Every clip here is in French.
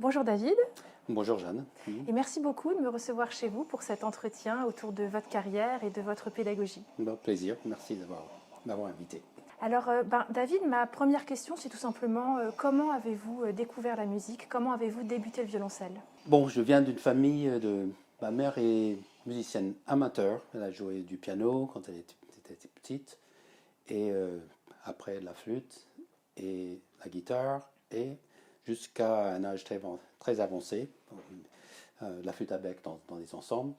Bonjour David, Bonjour Jeanne. et merci beaucoup de me recevoir chez vous pour cet entretien autour de votre carrière et de votre pédagogie. Bon, plaisir, merci d'avoir invité. Alors David, ma première question c'est tout simplement comment avez-vous découvert la musique? Comment avez-vous débuté le violoncelle? Bon, je viens d'une famille de... Ma mère est musicienne amateur. Elle a joué du piano quand elle était petite. Et après la flûte et la guitare. Et jusqu'à un âge très avancé, la flûte à bec dans les ensembles.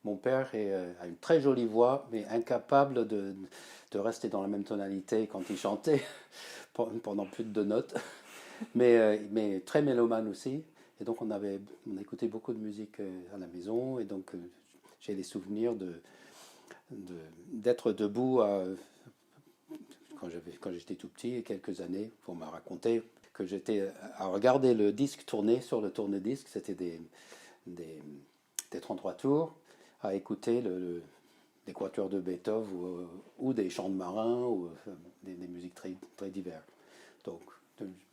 Mon père a une très jolie voix, mais incapable de rester dans la même tonalité quand il chantait pendant plus de 2 notes. Mais très mélomane aussi. Et donc on écoutait beaucoup de musique à la maison. Et donc j'ai les souvenirs d'être debout quand j'étais tout petit, il y a quelques années. On m'a raconté que j'étais à regarder le disque tourner sur le tourne-disque. C'était des 33 tours, à écouter des quatuors de Beethoven ou des chants de marins ou des musiques très diverses. Donc,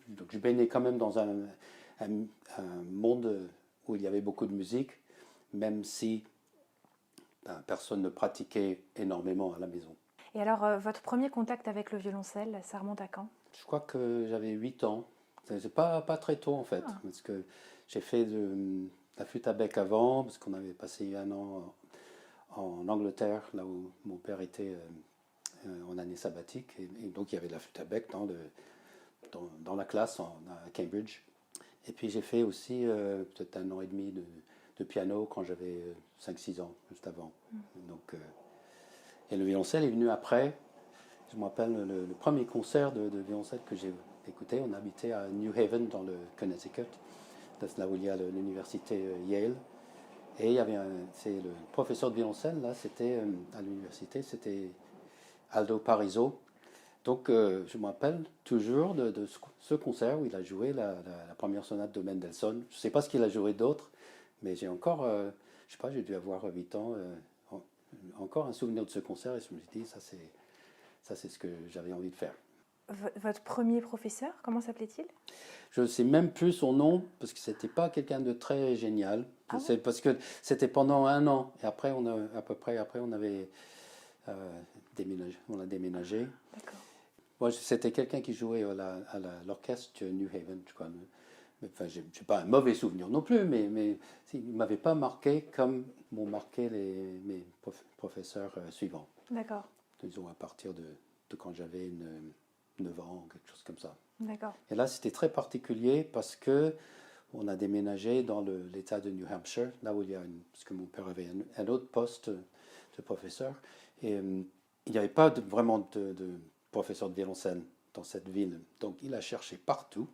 donc je baignais quand même dans un monde où il y avait beaucoup de musique, même si personne ne pratiquait énormément à la maison. Et alors votre premier contact avec le violoncelle, ça remonte à quand? Je crois que j'avais 8 ans. C'est pas très tôt en fait, Ah, parce que j'ai fait de la flûte à bec avant, parce qu'on avait passé un an en Angleterre, là où mon père était en année sabbatique, et donc il y avait de la flûte à bec dans la classe à Cambridge. Et puis j'ai fait aussi peut-être un an et demi de piano quand j'avais 5-6 ans, juste avant. Donc, et le violoncelle est venu après. Je me rappelle le premier concert de violoncelle que j'ai écouté. On habitait à New Haven, dans le Connecticut, là où il y a l'université Yale. Et il y avait c'est le professeur de violoncelle, là, c'était à l'université, c'était Aldo Pariso. Donc je me rappelle toujours de ce concert où il a joué la première sonate de Mendelssohn. Je ne sais pas ce qu'il a joué d'autre, mais j'ai encore, je sais pas, j'ai dû avoir 8 ans, encore un souvenir de ce concert et je me suis dit, ça c'est ce que j'avais envie de faire. votre premier professeur, comment s'appelait-il? Je ne sais même plus son nom parce que c'était pas quelqu'un de très génial. Ah bon? C'est parce que c'était pendant un an et après à peu près après on avait on a déménagé. D'accord. Moi c'était quelqu'un qui jouait à l'orchestre New Haven, je crois. Mais, enfin, j'ai pas un mauvais souvenir non plus, mais il m'avait pas marqué comme m'ont marqué mes professeurs suivants. D'accord. Disons à partir de quand j'avais 9 ans, quelque chose comme ça. D'accord. Et là, c'était très particulier parce que on a déménagé dans l'État de New Hampshire, là où il y a parce que mon père avait un autre poste de professeur, et il n'y avait pas vraiment de professeur de violoncelle dans cette ville. Donc il a cherché partout.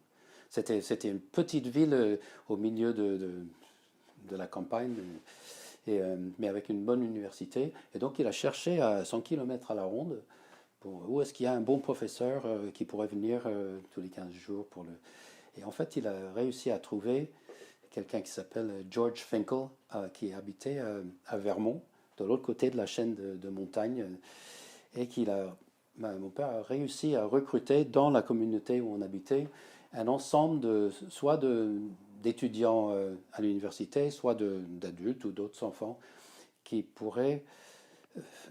C'était une petite ville au milieu de la campagne, mais avec une bonne université. Et donc il a cherché à 100 km à la ronde pour où est-ce qu'il y a un bon professeur qui pourrait venir tous les 15 jours pour le... Et en fait, il a réussi à trouver quelqu'un qui s'appelle George Finkel, qui habitait à Vermont, de l'autre côté de la chaîne de montagnes, et mon père a réussi à recruter dans la communauté où on habitait un ensemble d'étudiants à l'université, soit d'adultes ou d'autres enfants qui pourraient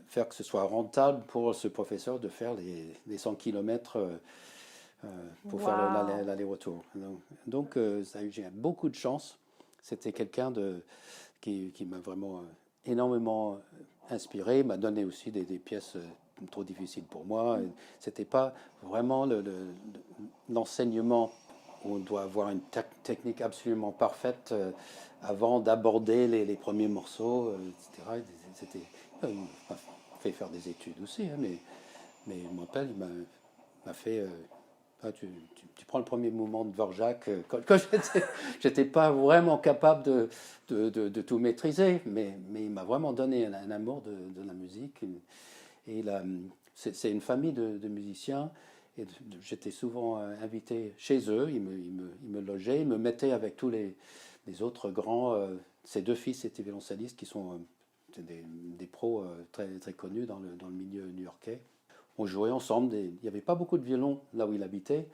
faire que ce soit rentable pour ce professeur de faire les 100 km pour faire Waouh! l'aller-retour. Donc j'ai eu beaucoup de chance. C'était quelqu'un qui m'a vraiment énormément inspiré, m'a donné aussi des pièces trop difficiles pour moi. C'était pas vraiment l'enseignement où on doit avoir une technique absolument parfaite avant d'aborder les premiers morceaux, etc. Il m'a fait faire des études aussi, hein, mais je me rappelle, il m'a fait tu prends le premier mouvement de Dvorak, quand j'étais pas vraiment capable de tout maîtriser, mais il m'a vraiment donné un amour de la musique. Et c'est une famille de musiciens, et j'étais souvent invité chez eux, ils me logeaient, ils me mettaient avec tous les autres grands. Ces deux fils étaient violoncellistes qui sont des pros très, très connus dans le milieu new-yorkais. On jouait ensemble. Il n'y avait pas beaucoup de violons là où il habitait.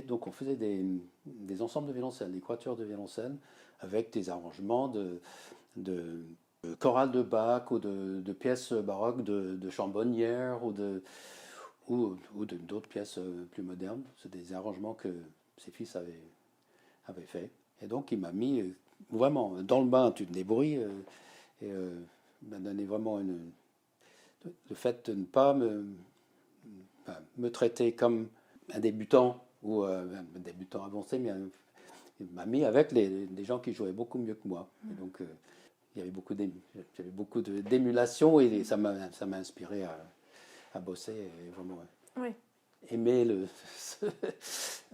Donc on faisait des ensembles de violoncelle, des quatuors de violoncelle, avec des arrangements de chorales de Bach ou de pièces baroques de Chambonnière ou d'autres pièces plus modernes. C'est des arrangements que ses fils avaient fait. Et donc il m'a mis vraiment dans le bain, tu te débrouilles, et m'a donné vraiment le fait de ne pas me traiter comme un débutant ou un débutant avancé, mais il m'a mis avec des gens qui jouaient beaucoup mieux que moi. Et donc il y avait j'avais beaucoup d'émulation et ça m'a inspiré à bosser et vraiment aimer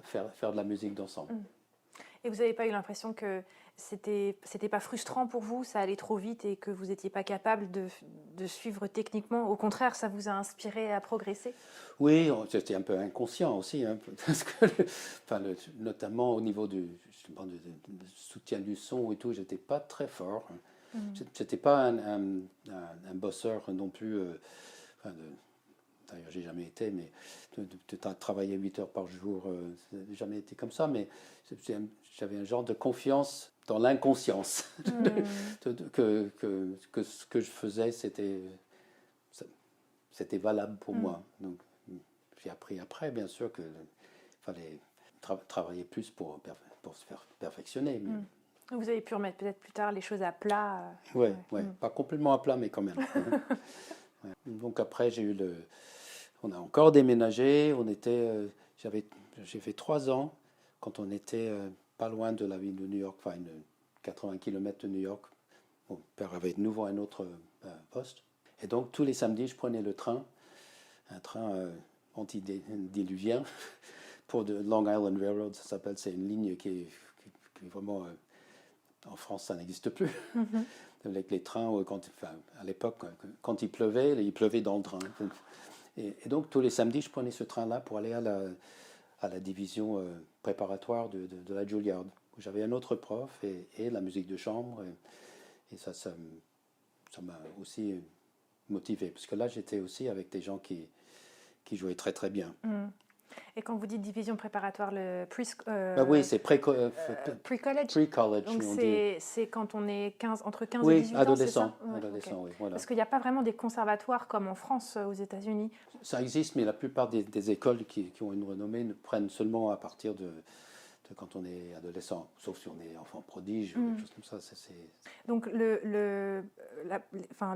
faire de la musique d'ensemble. Et vous n'avez pas eu l'impression que c'était pas frustrant pour vous, ça allait trop vite et que vous n'étiez pas capable de suivre techniquement? Au contraire, ça vous a inspiré à progresser? Oui, j'étais un peu inconscient aussi, hein, parce que notamment au niveau du soutien du son et tout, j'étais pas très fort. J'étais pas un bosseur non plus. D'ailleurs, j'ai jamais été, mais de travailler 8 heures par jour, j'ai jamais été comme ça, mais j'avais un genre de confiance dans l'inconscience, que ce que je faisais, c'était valable pour moi. Donc, j'ai appris après, bien sûr, qu'il fallait travailler plus pour se faire perfectionner. Mais... Vous avez pu remettre peut-être plus tard les choses à plat. Ouais. Pas complètement à plat, mais quand même. Donc après, on a encore déménagé. J'ai fait 3 ans quand on était pas loin de la ville de New York, enfin 80 km de New York. Mon père avait de nouveau un autre poste. Et donc tous les samedis, je prenais le train, un train antidiluvien pour de Long Island Railroad, ça s'appelle. C'est une ligne qui est vraiment... en France, ça n'existe plus. Avec les trains, à l'époque, quand il pleuvait dans le train. Et donc, tous les samedis, je prenais ce train-là pour aller à la division préparatoire de la Juilliard, où j'avais un autre prof et la musique de chambre. Et ça m'a aussi motivé. Parce que là, j'étais aussi avec des gens qui jouaient très, très bien. Et quand vous dites division préparatoire, le oui, c'est pre-college. Pre-college. Donc c'est quand on est entre 15 et 18 ans, c'est ça? Adolescent, okay. Oui, voilà. Parce qu'il n'y a pas vraiment des conservatoires comme en France, aux États-Unis. Ça existe, mais la plupart des écoles qui ont une renommée ne prennent seulement à partir de quand on est adolescent, sauf si on est enfant prodige ou quelque chose comme ça. Donc le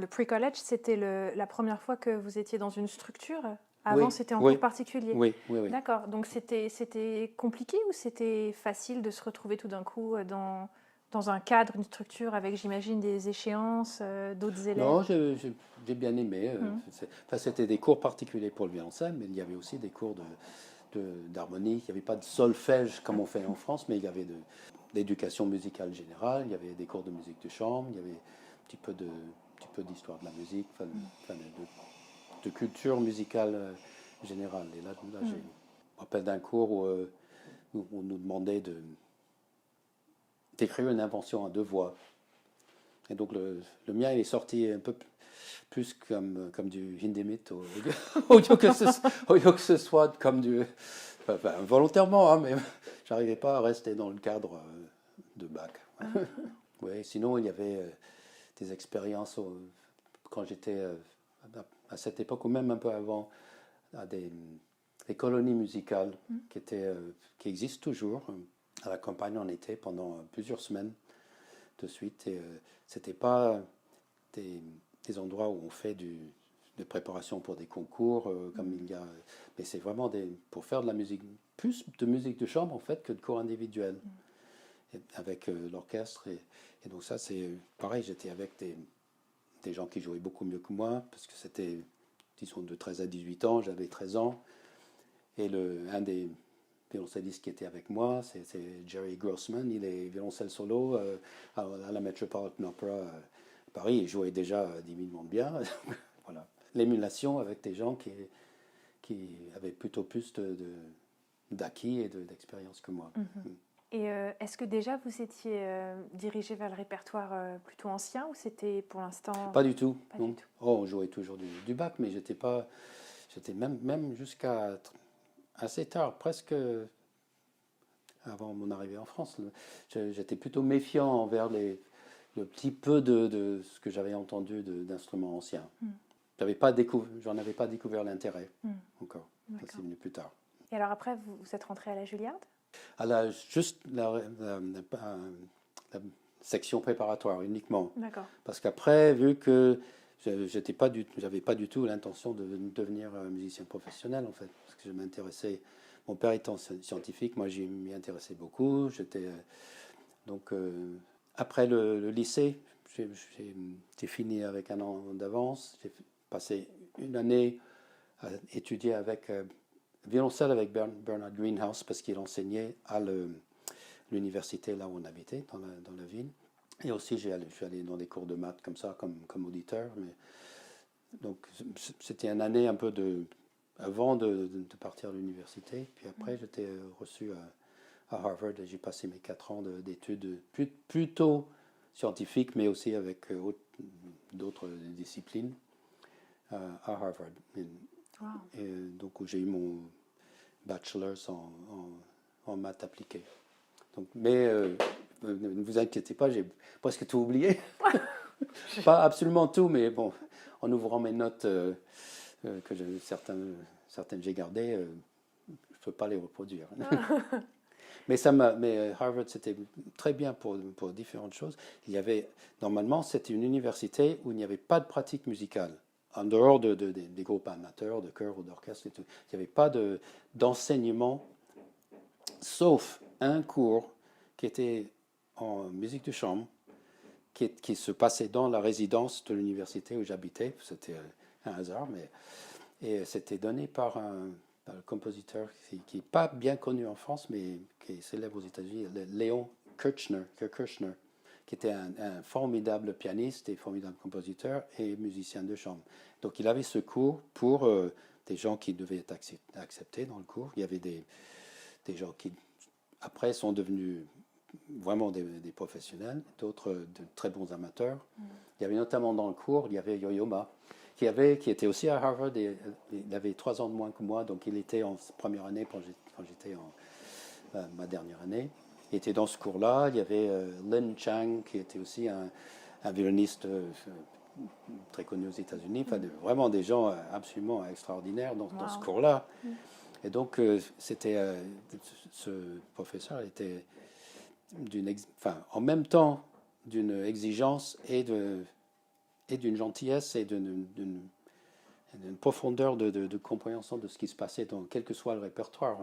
pre-college, c'était la première fois que vous étiez dans une structure? Avant, c'était en cours particulier. Oui. D'accord. Donc, c'était compliqué ou c'était facile de se retrouver tout d'un coup dans un cadre, une structure avec, j'imagine, des échéances, d'autres élèves? Non, j'ai bien aimé. C'était des cours particuliers pour le violoncelle, mais il y avait aussi des cours d'harmonie. Il n'y avait pas de solfège comme on fait en France, mais il y avait de l'éducation musicale générale, il y avait des cours de musique de chambre, il y avait un petit peu d'histoire de la musique, de culture musicale générale. Et là je me rappelle d'un cours où on nous demandait d'écrire une invention à 2 voix. Et donc le mien, il est sorti un peu plus comme du Hindemith au lieu que ce soit comme du... volontairement, hein, mais j'arrivais pas à rester dans le cadre de Bach. Oui, sinon, il y avait des expériences quand j'étais... à cette époque, ou même un peu avant, à des colonies musicales qui existent toujours. À la campagne, on était pendant plusieurs semaines de suite. Et c'était pas des endroits où on fait de préparation pour des concours, comme il y a... Mais c'est vraiment pour faire de la musique, plus de musique de chambre, en fait, que de cours individuels, avec l'orchestre. Et donc ça, c'est pareil, j'étais avec des gens qui jouaient beaucoup mieux que moi, parce que c'était, disons, de 13 à 18 ans, j'avais 13 ans. Et un des violoncellistes qui était avec moi, c'est Jerry Grossman, il est violoncelle solo à la Metropolitan Opera à Paris, il jouait déjà divinement bien. Voilà. L'émulation avec des gens qui avaient plutôt plus d'acquis et d'expérience que moi. Et est-ce que déjà vous étiez dirigé vers le répertoire plutôt ancien ou c'était pour l'instant... Pas du tout. Non. Du tout. Oh, on jouait toujours du Bach, mais j'étais même jusqu'à assez tard, presque avant mon arrivée en France. J'étais plutôt méfiant envers le petit peu de ce que j'avais entendu d'instruments anciens. J'en avais pas découvert l'intérêt encore. Ça, c'est venu plus tard. Et alors après, vous êtes rentré à la Juilliard? Juste la section préparatoire uniquement. D'accord. Parce qu'après, vu que j'avais pas du tout l'intention de devenir musicien professionnel en fait, parce que je m'intéressais. Mon père étant scientifique, moi j'y m'y intéressais beaucoup. Donc après le lycée, j'ai fini avec un an d'avance. J'ai passé une année à étudier avec violoncelle avec Bernard Greenhouse parce qu'il enseignait à l'université là où on habitait, dans la ville. Et aussi, je suis allé dans des cours de maths comme ça, comme auditeur. Donc, c'était une année un peu avant de partir à l'université. Puis après, j'étais reçu à Harvard et j'ai passé mes 4 ans d'études plutôt scientifiques, mais aussi avec d'autres disciplines à Harvard. Et donc, où j'ai eu mon bachelor's en maths appliquées. Donc, mais ne vous inquiétez pas, j'ai presque tout oublié. Pas absolument tout, mais bon, en ouvrant mes notes que certaines j'ai gardées, je ne peux pas les reproduire. Mais Harvard, c'était très bien pour différentes choses. Normalement, c'était une université où il n'y avait pas de pratique musicale. En dehors des groupes amateurs, de chœur ou d'orchestre, il n'y avait pas d'enseignement, sauf un cours qui était en musique de chambre, qui se passait dans la résidence de l'université où j'habitais. C'était un hasard, et c'était donné par un compositeur qui n'est pas bien connu en France, mais qui est célèbre aux États-Unis, Léon Kirchner, qui était un formidable pianiste et formidable compositeur et musicien de chambre. Donc il avait ce cours pour des gens qui devaient être acceptés dans le cours. Il y avait des gens qui, après, sont devenus vraiment des professionnels, d'autres de très bons amateurs. Il y avait notamment dans le cours, il y avait Yo-Yo Ma, qui était aussi à Harvard, et il avait 3 ans de moins que moi, donc il était en première année quand j'étais en ma dernière année. Il était dans ce cours-là. Il y avait Lin Chang, qui était aussi un violoniste très connu aux États-Unis, enfin, vraiment des gens absolument extraordinaires dans ce cours-là. Et donc, ce professeur était en même temps d'une exigence et d'une gentillesse et d'une profondeur de compréhension de ce qui se passait dans quel que soit le répertoire.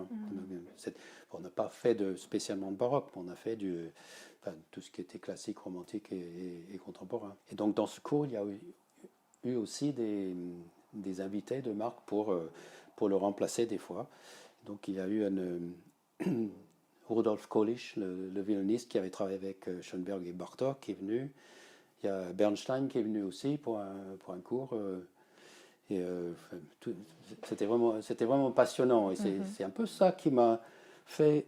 On n'a pas fait spécialement de baroque, on a fait tout ce qui était classique, romantique et contemporain. Et donc dans ce cours, il y a eu aussi des invités de marque pour le remplacer des fois. Donc il y a eu Rudolf Kolisch, le violoniste qui avait travaillé avec Schoenberg et Bartók, qui est venu. Il y a Bernstein qui est venu aussi pour un cours. C'était vraiment passionnant. Et c'est un peu ça qui m'a fait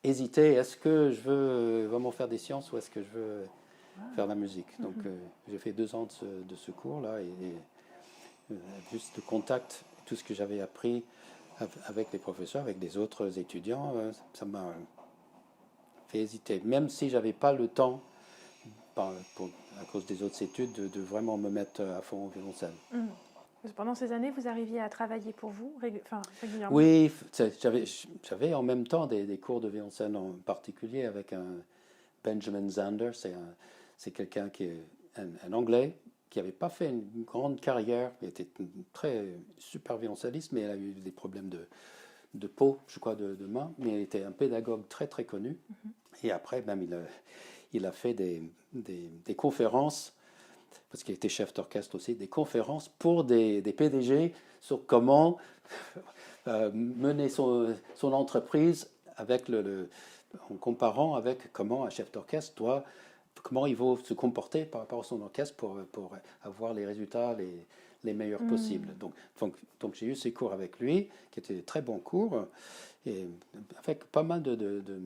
hésiter. Est-ce que je veux vraiment faire des sciences ou est-ce que je veux faire la musique? Donc j'ai fait 2 ans de ce cours-là et juste de contact, tout ce que j'avais appris avec les professeurs, avec des autres étudiants, ça m'a fait hésiter. Même si je n'avais pas le temps, à cause des autres études, de vraiment me mettre à fond au violoncelle. Pendant ces années, vous arriviez à travailler pour vous régulièrement? Oui, j'avais en même temps des cours de violoncelle, en particulier avec un Benjamin Zander. C'est quelqu'un qui est un Anglais qui n'avait pas fait une grande carrière. Il était très super violoncelliste, mais il a eu des problèmes de peau, je crois, de main. Mais il était un pédagogue très très connu. Et après, même, il a fait des conférences, parce qu'il était chef d'orchestre aussi, des conférences pour des PDG sur comment mener son entreprise en comparant avec comment un chef d'orchestre comment il faut se comporter par rapport à son orchestre pour avoir les résultats les meilleurs possibles. Donc j'ai eu ces cours avec lui, qui étaient des très bons cours, et avec pas mal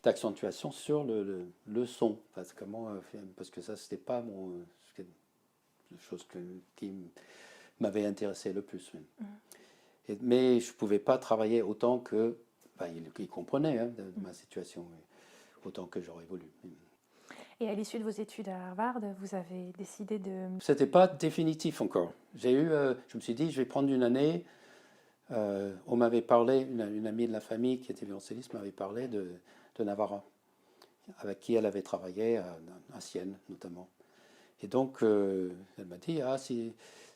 d'accentuation sur le son. Parce que ça, c'était pas la chose qui m'avait intéressé le plus. Mais je ne pouvais pas travailler autant que il comprenait de ma situation, autant que j'aurais voulu. Et à l'issue de vos études à Harvard, vous avez décidé de... C'était pas définitif encore. Je me suis dit, je vais prendre une année. On m'avait parlé, une amie de la famille qui était violoncelliste m'avait parlé de Navarra, avec qui elle avait travaillé à Sienne notamment. Et donc, elle m'a dit,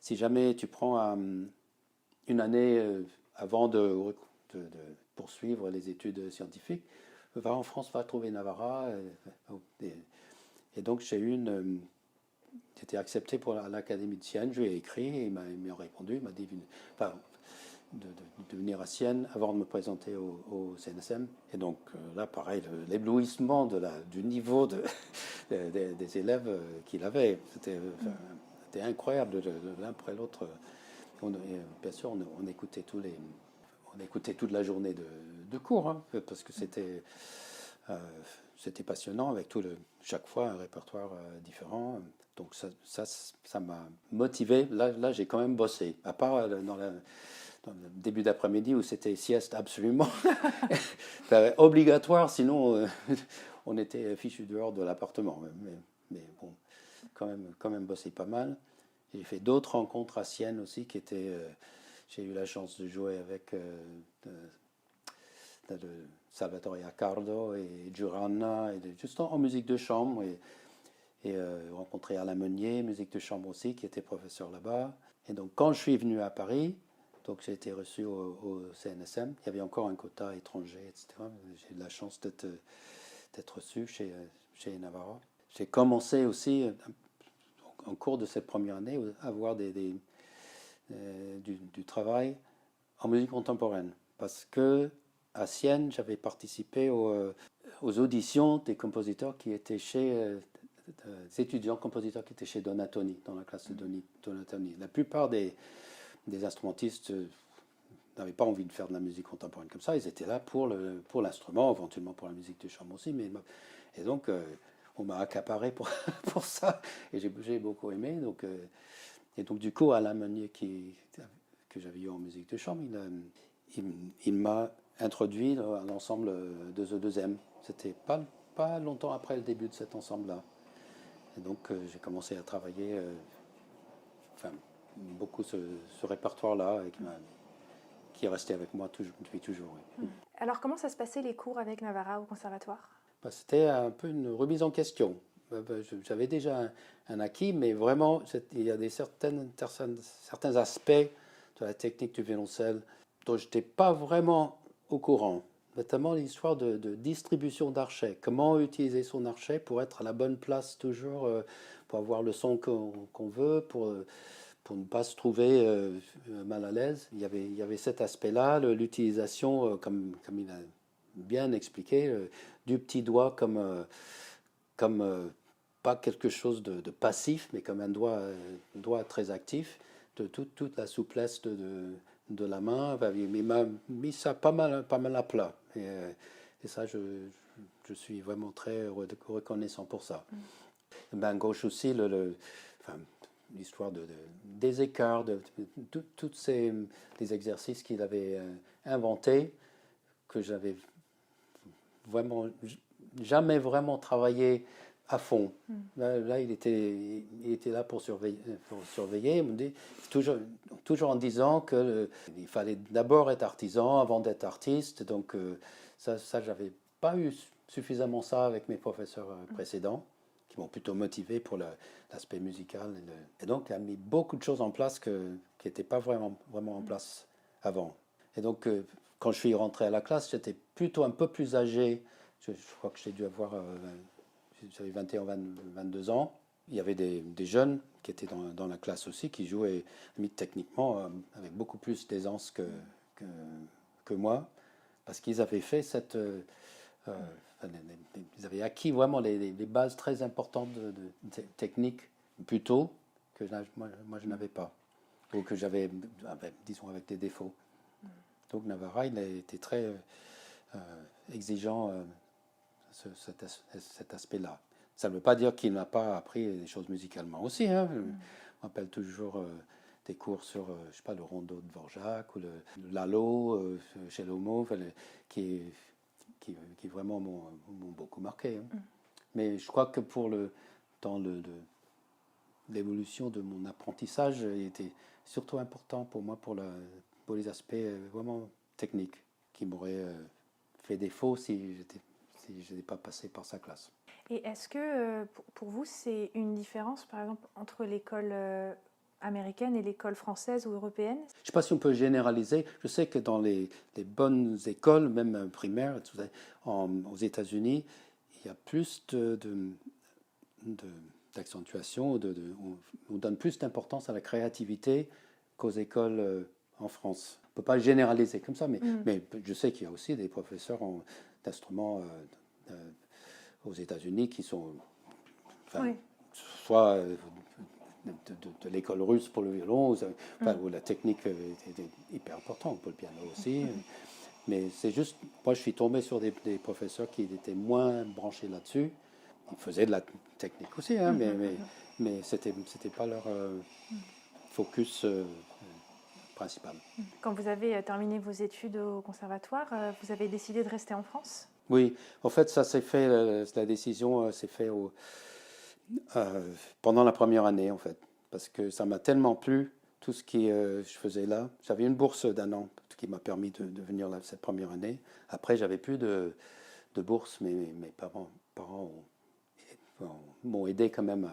si jamais tu prends une année avant de poursuivre les études scientifiques, va en France, va trouver Navarra. Et donc, j'ai été accepté pour l'Académie de Sienne. Je lui ai écrit, et il m'a répondu, il m'a dit de venir à Sienne avant de me présenter au CNSM. Et donc là, pareil, l'éblouissement du niveau des élèves qu'il avait, c'était incroyable de l'un après l'autre. Bien sûr, on écoutait toute la journée de cours, hein, parce que c'était passionnant avec chaque fois un répertoire différent. Donc ça m'a motivé. Là, j'ai quand même bossé, à part dans le début d'après-midi où c'était sieste absolument obligatoire, sinon on était fichu dehors de l'appartement. Mais bon, quand même bossé pas mal. J'ai fait d'autres rencontres à Sienne aussi qui étaient. J'ai eu la chance de jouer avec Salvatore Accardo et Giuranna, juste en musique de chambre, et rencontré Alain Meunier, musique de chambre aussi, qui était professeur là-bas. Et donc quand je suis venu à Paris, donc j'ai été reçu au CNSM, il y avait encore un quota étranger, etc. J'ai eu de la chance d'être reçu chez Navarra. J'ai commencé aussi, en cours de cette première année, à avoir du travail en musique contemporaine. Parce que à Sienne, j'avais participé aux auditions des compositeurs qui étaient des étudiants compositeurs qui étaient chez Donatoni, dans la classe de Donatoni. La plupart des instrumentistes n'avaient pas envie de faire de la musique contemporaine comme ça. Ils étaient là pour l'instrument, éventuellement pour la musique de chambre aussi. Et donc, on m'a accaparé pour ça. Et j'ai beaucoup aimé. Et donc, du coup, Alain Meunier, que j'avais eu en musique de chambre, il m'a introduit à l'ensemble de The 2M. C'était pas longtemps après le début de cet ensemble-là. Et donc, j'ai commencé à travailler beaucoup ce répertoire-là, qui est resté avec moi depuis toujours. Oui. Alors, comment ça se passait les cours avec Navarra au conservatoire? C'était un peu une remise en question. J'avais déjà un acquis, mais vraiment, il y a certains aspects de la technique du violoncelle dont je n'étais pas vraiment au courant. Notamment l'histoire de distribution d'archet. Comment utiliser son archet pour être à la bonne place toujours, pour avoir le son qu'on veut, pour ne pas se trouver mal à l'aise. Il y avait cet aspect-là, l'utilisation, comme il a bien expliqué, du petit doigt comme pas quelque chose de passif, mais comme un doigt très actif, de toute la souplesse de la main. Il m'a mis ça pas mal à plat. Et ça, je suis vraiment très reconnaissant pour ça. Main gauche aussi, l'histoire des écarts, tous des exercices qu'il avait inventés, que j'avais vraiment jamais vraiment travaillé à fond. Là, il était là pour surveiller. Il me dit, toujours en disant qu'il fallait d'abord être artisan avant d'être artiste. Donc ça j'avais pas eu suffisamment ça avec mes professeurs précédents, qui m'ont plutôt motivé pour l'aspect musical. Et donc, il a mis beaucoup de choses en place qui n'étaient pas vraiment en place avant. Et donc, quand je suis rentré à la classe, j'étais plutôt un peu plus âgé. Je crois que j'ai dû avoir... j'avais 21, 22 ans. Il y avait des jeunes qui étaient dans la classe aussi, qui jouaient techniquement avec beaucoup plus d'aisance que moi, parce qu'ils avaient fait ils avaient acquis vraiment les bases très importantes de technique plus tôt que moi je n'avais pas, ou que j'avais, disons, avec des défauts. Donc Navarra, il a été très exigeant cet aspect-là. Ça ne veut pas dire qu'il n'a pas appris des choses musicalement aussi. Hein. Je me rappelle toujours des cours sur, je sais pas, le rondo de Dvorak ou le Lalo chez Lomo, qui vraiment m'ont beaucoup marqué. Hein. Mais je crois que dans l'évolution de mon apprentissage, il était surtout important pour moi pour les aspects vraiment techniques qui m'auraient fait défaut si je n'étais pas passé par sa classe. Et est-ce que pour vous, c'est une différence, par exemple, entre l'école américaine et l'école française ou européenne? Je ne sais pas si on peut généraliser. Je sais que dans les bonnes écoles, même primaires, aux États-Unis, il y a plus d'accentuation, on donne plus d'importance à la créativité qu'aux écoles en France. On ne peut pas généraliser comme ça, mais je sais qu'il y a aussi des professeurs d'instruments aux États-Unis qui sont soit de l'école russe pour le violon, où la technique était hyper importante, pour le piano aussi. Mais c'est juste, moi je suis tombé sur des professeurs qui étaient moins branchés là-dessus. Ils faisaient de la technique aussi, hein, mais c'était pas leur focus principal. Quand vous avez terminé vos études au conservatoire, vous avez décidé de rester en France? Oui, en fait, ça s'est fait, la décision s'est faite pendant la première année, en fait, parce que ça m'a tellement plu, tout ce que je faisais là. J'avais une bourse d'1 an qui m'a permis de venir là cette première année. Après, j'avais plus de bourse, mais mes parents m'ont aidé quand même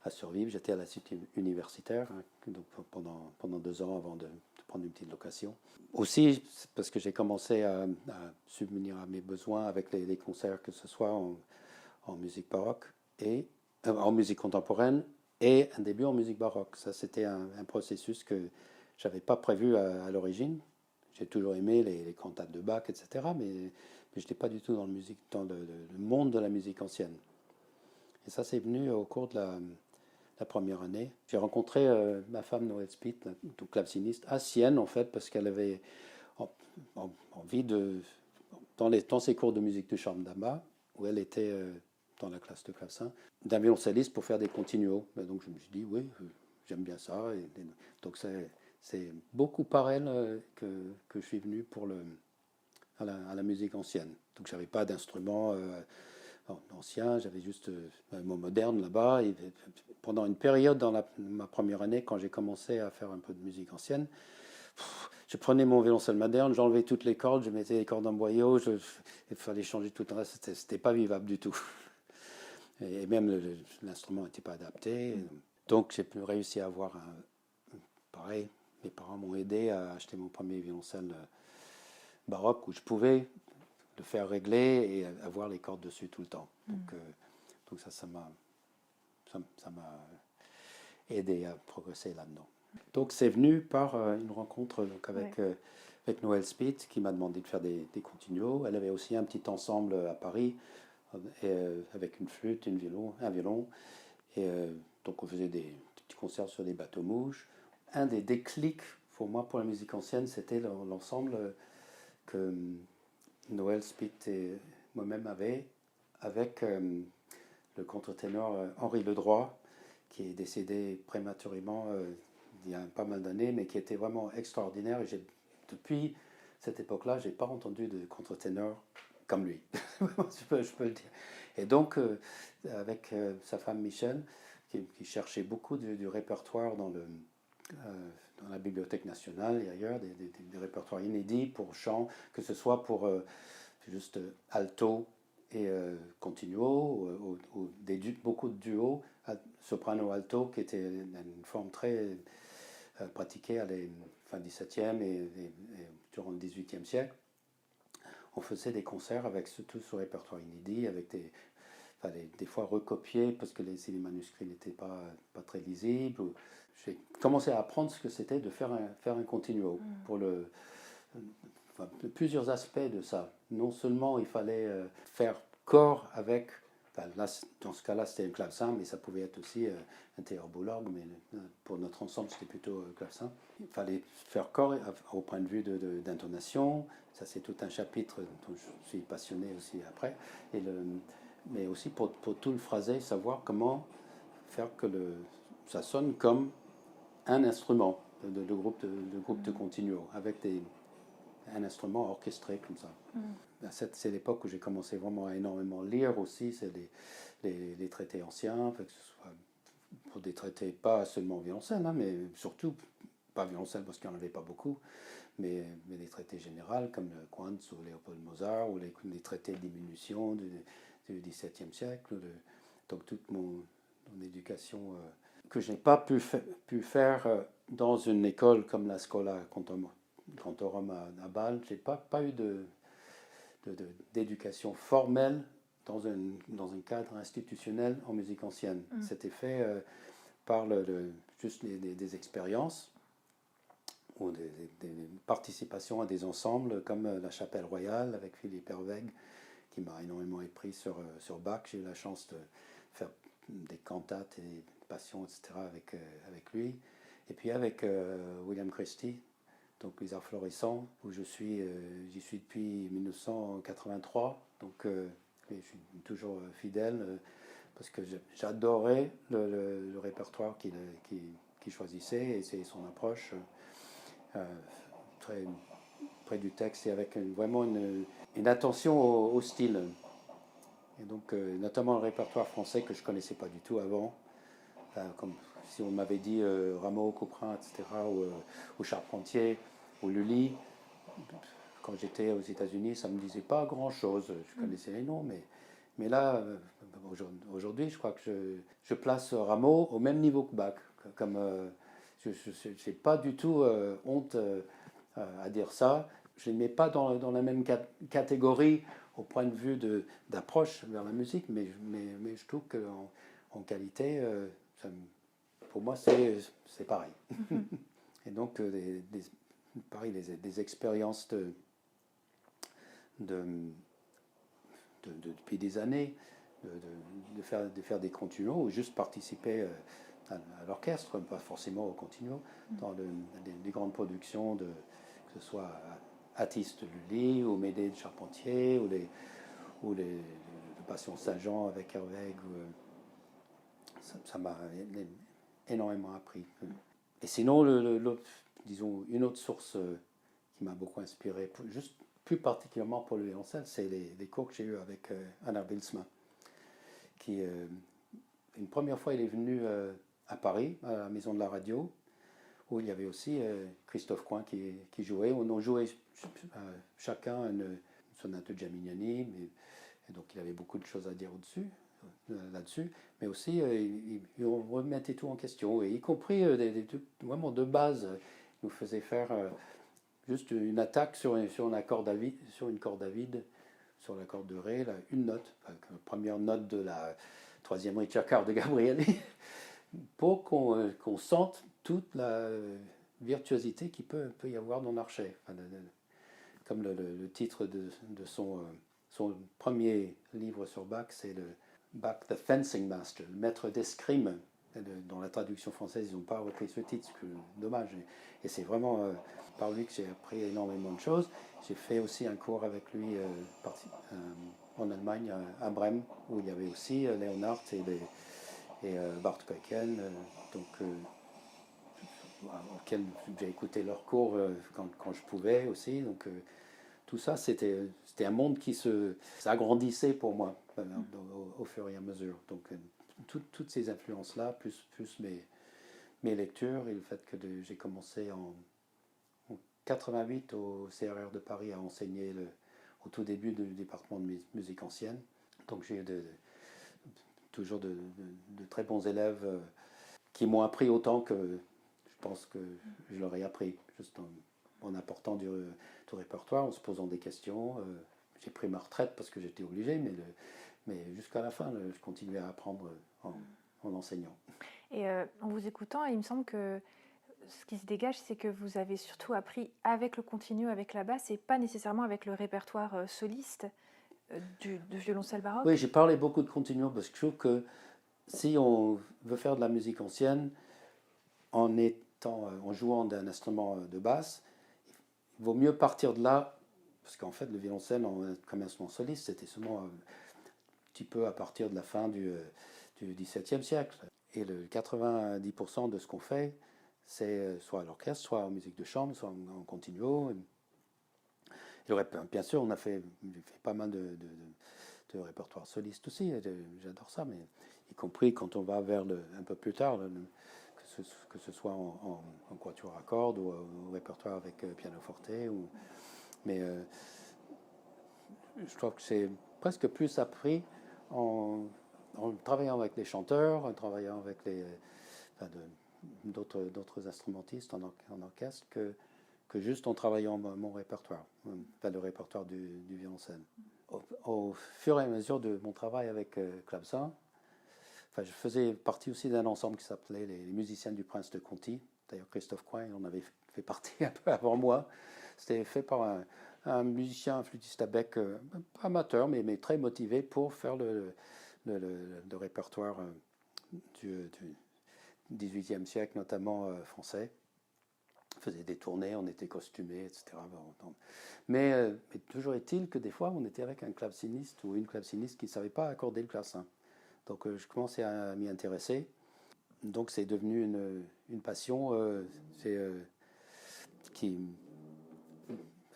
à survivre. J'étais à l'Institut universitaire, hein, donc pendant 2 ans avant de prendre une petite location. Aussi, parce que j'ai commencé à subvenir à mes besoins avec les concerts, que ce soit en musique baroque et en musique contemporaine et un début en musique baroque. Ça, c'était un processus que j'avais pas prévu à l'origine. J'ai toujours aimé les cantates de Bach, etc., mais je n'étais pas du tout dans le monde de la musique ancienne. Et ça, c'est venu au cours de la première année. J'ai rencontré ma femme Noël Spitt, donc claveciniste, à Sienne, en fait, parce qu'elle avait envie dans ses cours de musique du charme d'Amba, où elle était dans la classe de clavecin, d'un violoncelliste pour faire des continuos. Et donc je me suis dit, oui, j'aime bien ça. Donc c'est beaucoup par elle que je suis venu à la musique ancienne. Donc j'avais pas d'instrument ancien, j'avais juste un mot moderne là-bas. Et pendant une période dans ma première année, quand j'ai commencé à faire un peu de musique ancienne, je prenais mon violoncelle moderne, j'enlevais toutes les cordes, je mettais les cordes en boyau, il fallait changer tout le reste, c'était pas vivable du tout. Et même l'instrument n'était pas adapté. Donc j'ai réussi à avoir pareil, mes parents m'ont aidé à acheter mon premier violoncelle baroque où je pouvais le faire régler et avoir les cordes dessus tout le temps. Donc ça m'a aidé à progresser là-dedans. Donc c'est venu par une rencontre donc, avec Noël Spitt qui m'a demandé de faire des continuos. Elle avait aussi un petit ensemble à Paris avec une flûte, un violon. Et donc on faisait des petits concerts sur des bateaux-mouches. Un des déclics pour moi pour la musique ancienne, c'était l'ensemble que Noël Spitt et moi-même avait avec le contre-ténor Henri Ledroit, qui est décédé prématurément il y a pas mal d'années, mais qui était vraiment extraordinaire. Et depuis cette époque-là, je n'ai pas entendu de contre-ténor comme lui, je peux le dire. Et donc, avec sa femme Michel, qui cherchait beaucoup du répertoire dans la Bibliothèque nationale et ailleurs, des répertoires inédits pour chant, que ce soit pour juste alto et continuo, ou beaucoup de duos, soprano-alto, qui était une forme très pratiquée à la fin du XVIIe et durant le XVIIIe siècle. On faisait des concerts avec tout ce répertoire inédit, avec des fois recopiés parce que les manuscrits n'étaient pas très lisibles. J'ai commencé à apprendre ce que c'était de faire un continuo pour plusieurs aspects de ça. Non seulement il fallait faire corps avec, là, dans ce cas-là c'était un clavecin, mais ça pouvait être aussi un théorbo-l'orgue, mais pour notre ensemble c'était plutôt clavecin. Il fallait faire corps au point de vue d'intonation, ça c'est tout un chapitre dont je suis passionné aussi après, mais aussi pour tout le phrasé, savoir comment faire que ça sonne comme un instrument de groupe de continuo, avec un instrument orchestré comme ça. C'est l'époque où j'ai commencé vraiment à énormément lire aussi, c'est les traités anciens, que ce soit pour des traités pas seulement violoncelle, hein, mais surtout pas violoncelle parce qu'il n'y en avait pas beaucoup, mais des traités généraux comme le Quantz ou Léopold Mozart, ou les traités de diminution du XVIIe siècle. Donc toute mon éducation que je n'ai pas pu faire dans une école comme la Schola Cantorum à Bâle, je n'ai pas eu d'éducation formelle dans un cadre institutionnel en musique ancienne. C'était fait par juste des expériences ou des participations à des ensembles comme la Chapelle Royale avec Philippe Herweg, qui m'a énormément appris sur Bach. J'ai eu la chance de faire des cantates et des passions, etc. avec lui. Et puis avec William Christie, donc les Arts Florissants, où j'y suis depuis 1983. Donc je suis toujours fidèle parce que j'adorais le répertoire qu'il choisissait et c'est son approche très près du texte et avec vraiment une attention au style. Et donc, notamment le répertoire français que je ne connaissais pas du tout avant, comme si on m'avait dit Rameau, Couperin, etc., ou Charpentier, ou Lully. Quand j'étais aux États-Unis, ça ne me disait pas grand-chose. Je connaissais les noms, mais là, aujourd'hui, je crois que je place Rameau au même niveau que Bach. Comme, je n'ai pas du tout honte à dire ça. Je ne les mets pas dans la même catégorie au point de vue d'approche vers la musique, mais je trouve qu'en qualité, pour moi, c'est pareil. Et donc, pareil, des expériences depuis des années, de faire des continuos ou juste participer à l'orchestre, pas forcément au continuo, dans des grandes productions, que ce soit Atis de Lully ou Médée de Charpentier ou les Passion Saint-Jean avec Herweg. Ça m'a énormément appris. Et sinon, disons, une autre source qui m'a beaucoup inspiré, juste plus particulièrement pour le violoncelle, c'est les cours que j'ai eus avec Anna Bilsma, qui, une première fois, il est venu à Paris, à la Maison de la Radio, où il y avait aussi Christophe Coin qui jouait. On jouait chacun une sonate de Giamignani, et donc il avait beaucoup de choses à dire là-dessus, mais aussi il remettait tout en question, et y compris des trucs vraiment de base. Il nous faisait faire juste une attaque sur une corde à vide, sur la corde de Ré, là, une note, la première note de la troisième ricercar de Gabrieli, pour qu'on sente toute la virtuosité qu'il peut y avoir dans l'archet. Enfin, comme le titre de son premier livre sur Bach, c'est le Bach the Fencing Master, le maître d'escrime. Dans la traduction française, ils n'ont pas repris ce titre, c'est dommage. Et c'est vraiment par lui que j'ai appris énormément de choses. J'ai fait aussi un cours avec lui en Allemagne, à Brême, où il y avait aussi Leonhardt et Bart Kuiken, auxquels j'ai écouté leurs cours quand je pouvais aussi. Donc tout ça, c'était un monde qui s'agrandissait pour moi au fur et à mesure. Donc toutes ces influences-là, plus mes lectures et le fait que j'ai commencé en 88 au CRR de Paris à enseigner au tout début du département de musique ancienne. Donc j'ai eu toujours de très bons élèves qui m'ont appris autant que je pense que je leur ai appris, juste en apportant du répertoire, en se posant des questions. J'ai pris ma retraite parce que j'étais obligé, mais jusqu'à la fin, je continuais à apprendre en enseignant. Et en vous écoutant, il me semble que ce qui se dégage, c'est que vous avez surtout appris avec le continuo, avec la basse, et pas nécessairement avec le répertoire soliste de violoncelle baroque. Oui, j'ai parlé beaucoup de continuo parce que je trouve que si on veut faire de la musique ancienne en jouant d'un instrument de basse, il vaut mieux partir de là, parce qu'en fait le violoncelle comme instrument soliste, c'était seulement un petit peu à partir de la fin du XVIIe siècle. Et le 90% de ce qu'on fait, c'est soit à l'orchestre, soit en musique de chambre, soit en continuo. Bien sûr, j'ai fait pas mal de répertoire soliste aussi, j'adore ça, mais y compris quand on va vers un peu plus tard, que ce soit en quatuor à cordes ou au répertoire avec pianoforte. Mais je trouve que c'est presque plus appris en travaillant avec les chanteurs, en travaillant avec d'autres instrumentistes en orchestre que juste en travaillant mon répertoire, le répertoire du violoncelle. Au fur et à mesure de mon travail avec Clavecin, je faisais partie aussi d'un ensemble qui s'appelait les musiciens du Prince de Conti. D'ailleurs, Christophe Coin en avait fait partie un peu avant moi. C'était fait par un musicien, un flûtiste à bec amateur, mais très motivé pour faire le répertoire du XVIIIe siècle, notamment français. On faisait des tournées, on était costumés, etc. Mais toujours est-il que des fois, on était avec un claveciniste ou une claveciniste qui ne savait pas accorder le clavecin. Donc je commençais à m'y intéresser. Donc c'est devenu une passion qui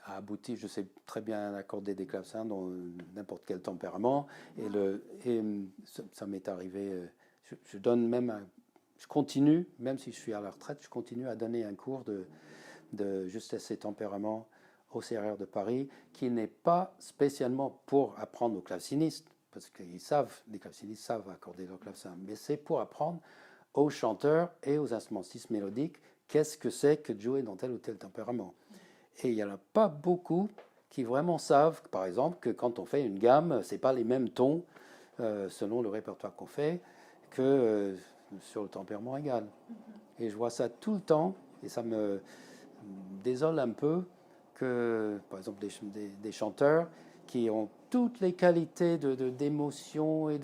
a abouti, je sais très bien accorder des clavecins dans n'importe quel tempérament. Et ça m'est arrivé, je donne même, je continue, même si je suis à la retraite, je continue à donner un cours de justesse et tempérament au CRR de Paris, qui n'est pas spécialement pour apprendre aux clavecinistes, parce que les clavecinistes savent accorder leur clavecin, mais c'est pour apprendre aux chanteurs et aux instrumentistes mélodiques qu'est-ce que c'est que de jouer dans tel ou tel tempérament. Et il n'y en a pas beaucoup qui vraiment savent, par exemple, que quand on fait une gamme, ce n'est pas les mêmes tons selon le répertoire qu'on fait que sur le tempérament égal. Et je vois ça tout le temps, et ça me désole un peu que, par exemple, des chanteurs qui ont toutes les qualités d'émotion et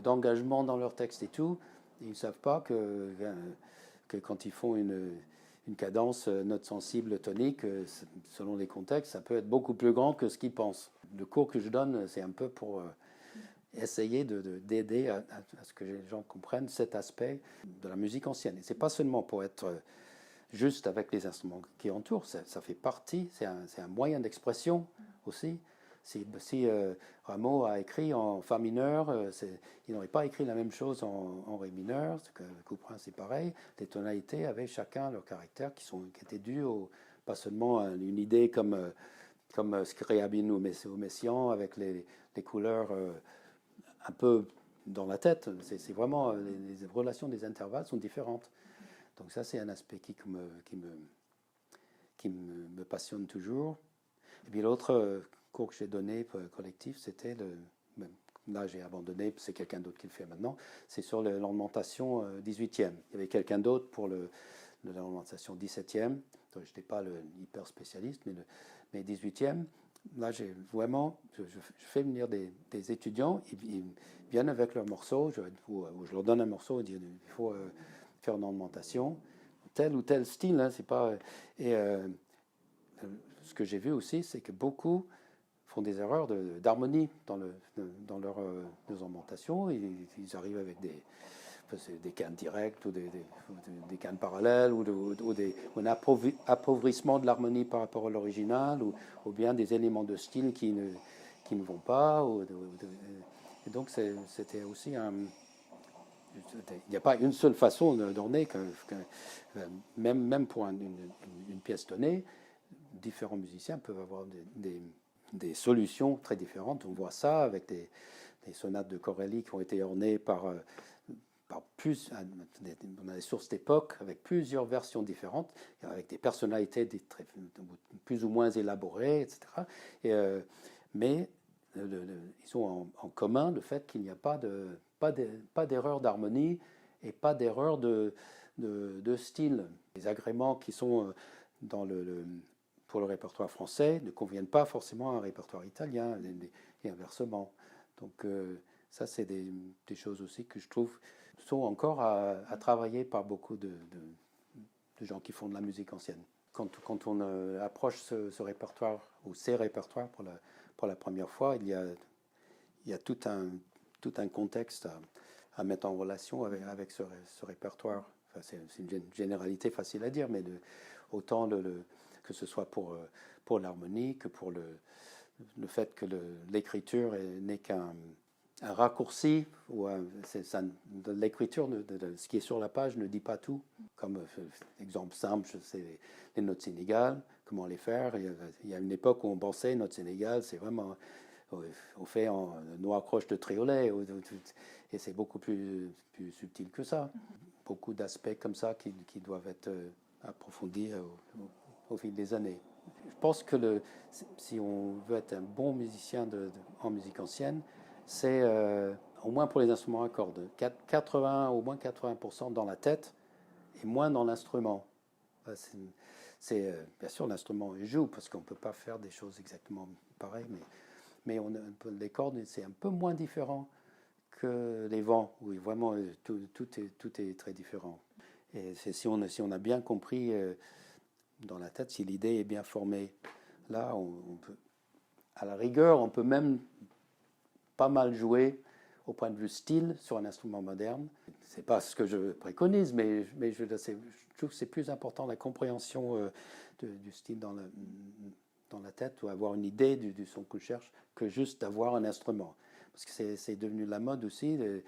d'engagement dans leur texte et tout, ils ne savent pas que quand ils font une cadence, note sensible, tonique, selon les contextes, ça peut être beaucoup plus grand que ce qu'ils pensent. Le cours que je donne, c'est un peu pour essayer d'aider à ce que les gens comprennent cet aspect de la musique ancienne. Et c'est pas seulement pour être juste avec les instruments qui entourent, ça fait partie, c'est un moyen d'expression aussi. Si Rameau a écrit en fa mineur, il n'aurait pas écrit la même chose en ré mineur, Couperin c'est pareil. Les tonalités avaient chacun leur caractère qui étaient dus pas seulement à une idée comme Scriabine ou Messiaen avec les couleurs un peu dans la tête. C'est vraiment les relations des intervalles sont différentes. Donc ça c'est un aspect qui me passionne toujours. Et puis l'autre cours que j'ai donné collectif, c'était là j'ai abandonné, c'est quelqu'un d'autre qui le fait maintenant, c'est sur l'ornementation 18e. Il y avait quelqu'un d'autre pour l'ornementation 17e, donc je n'étais pas le hyper spécialiste, mais 18e, là je fais venir des étudiants, ils viennent avec leur morceau, je leur donne un morceau, et il faut faire une ornementation, tel ou tel style, hein, c'est pas... ce que j'ai vu aussi, c'est que beaucoup font des erreurs d'harmonie dans leurs ornementations. Ils arrivent avec des cannes directes ou des cannes parallèles ou un appauvrissement de l'harmonie par rapport à l'original ou bien des éléments de style qui ne vont pas. Et donc c'était aussi il n'y a pas une seule façon d'orner, même pour une pièce donnée, différents musiciens peuvent avoir des solutions très différentes. On voit ça avec des sonates de Corelli qui ont été ornées par on a des sources d'époque avec plusieurs versions différentes, avec des personnalités plus ou moins élaborées, etc. Mais ils ont en commun le fait qu'il n'y a pas d'erreur d'harmonie et pas d'erreur de style. Les agréments qui sont pour le répertoire français ne conviennent pas forcément à un répertoire italien et inversement. Donc ça, c'est des choses aussi que je trouve sont encore à travailler par beaucoup de gens qui font de la musique ancienne. Quand on approche ce répertoire ou ces répertoires pour la première fois, il y a tout un contexte à mettre en relation avec ce répertoire. enfin, c'est une généralité facile à dire, mais autant que ce soit pour l'harmonie que pour le fait que l'écriture n'est qu'un raccourci, ou l'écriture, ce qui est sur la page ne dit pas tout. Comme exemple simple, c'est les notes sénégales, comment les faire. Il y a une époque où on pensait notes sénégales, c'est vraiment, on fait en noir croche de triolet, et c'est beaucoup plus subtil que ça. Beaucoup d'aspects comme ça qui doivent être approfondis au fil des années. Je pense que si on veut être un bon musicien en musique ancienne, c'est au moins pour les instruments à cordes, au moins 80% dans la tête et moins dans l'instrument. Bien sûr, l'instrument joue parce qu'on ne peut pas faire des choses exactement pareilles, mais les cordes, c'est un peu moins différent que les vents, où vraiment tout est très différent. Et si on a bien compris dans la tête, si l'idée est bien formée, là, on peut, à la rigueur, on peut même pas mal jouer au point de vue style sur un instrument moderne. C'est pas ce que je préconise, mais je trouve que c'est plus important la compréhension du style dans la tête, ou avoir une idée du son qu'on cherche, que juste d'avoir un instrument. Parce que c'est devenu la mode aussi de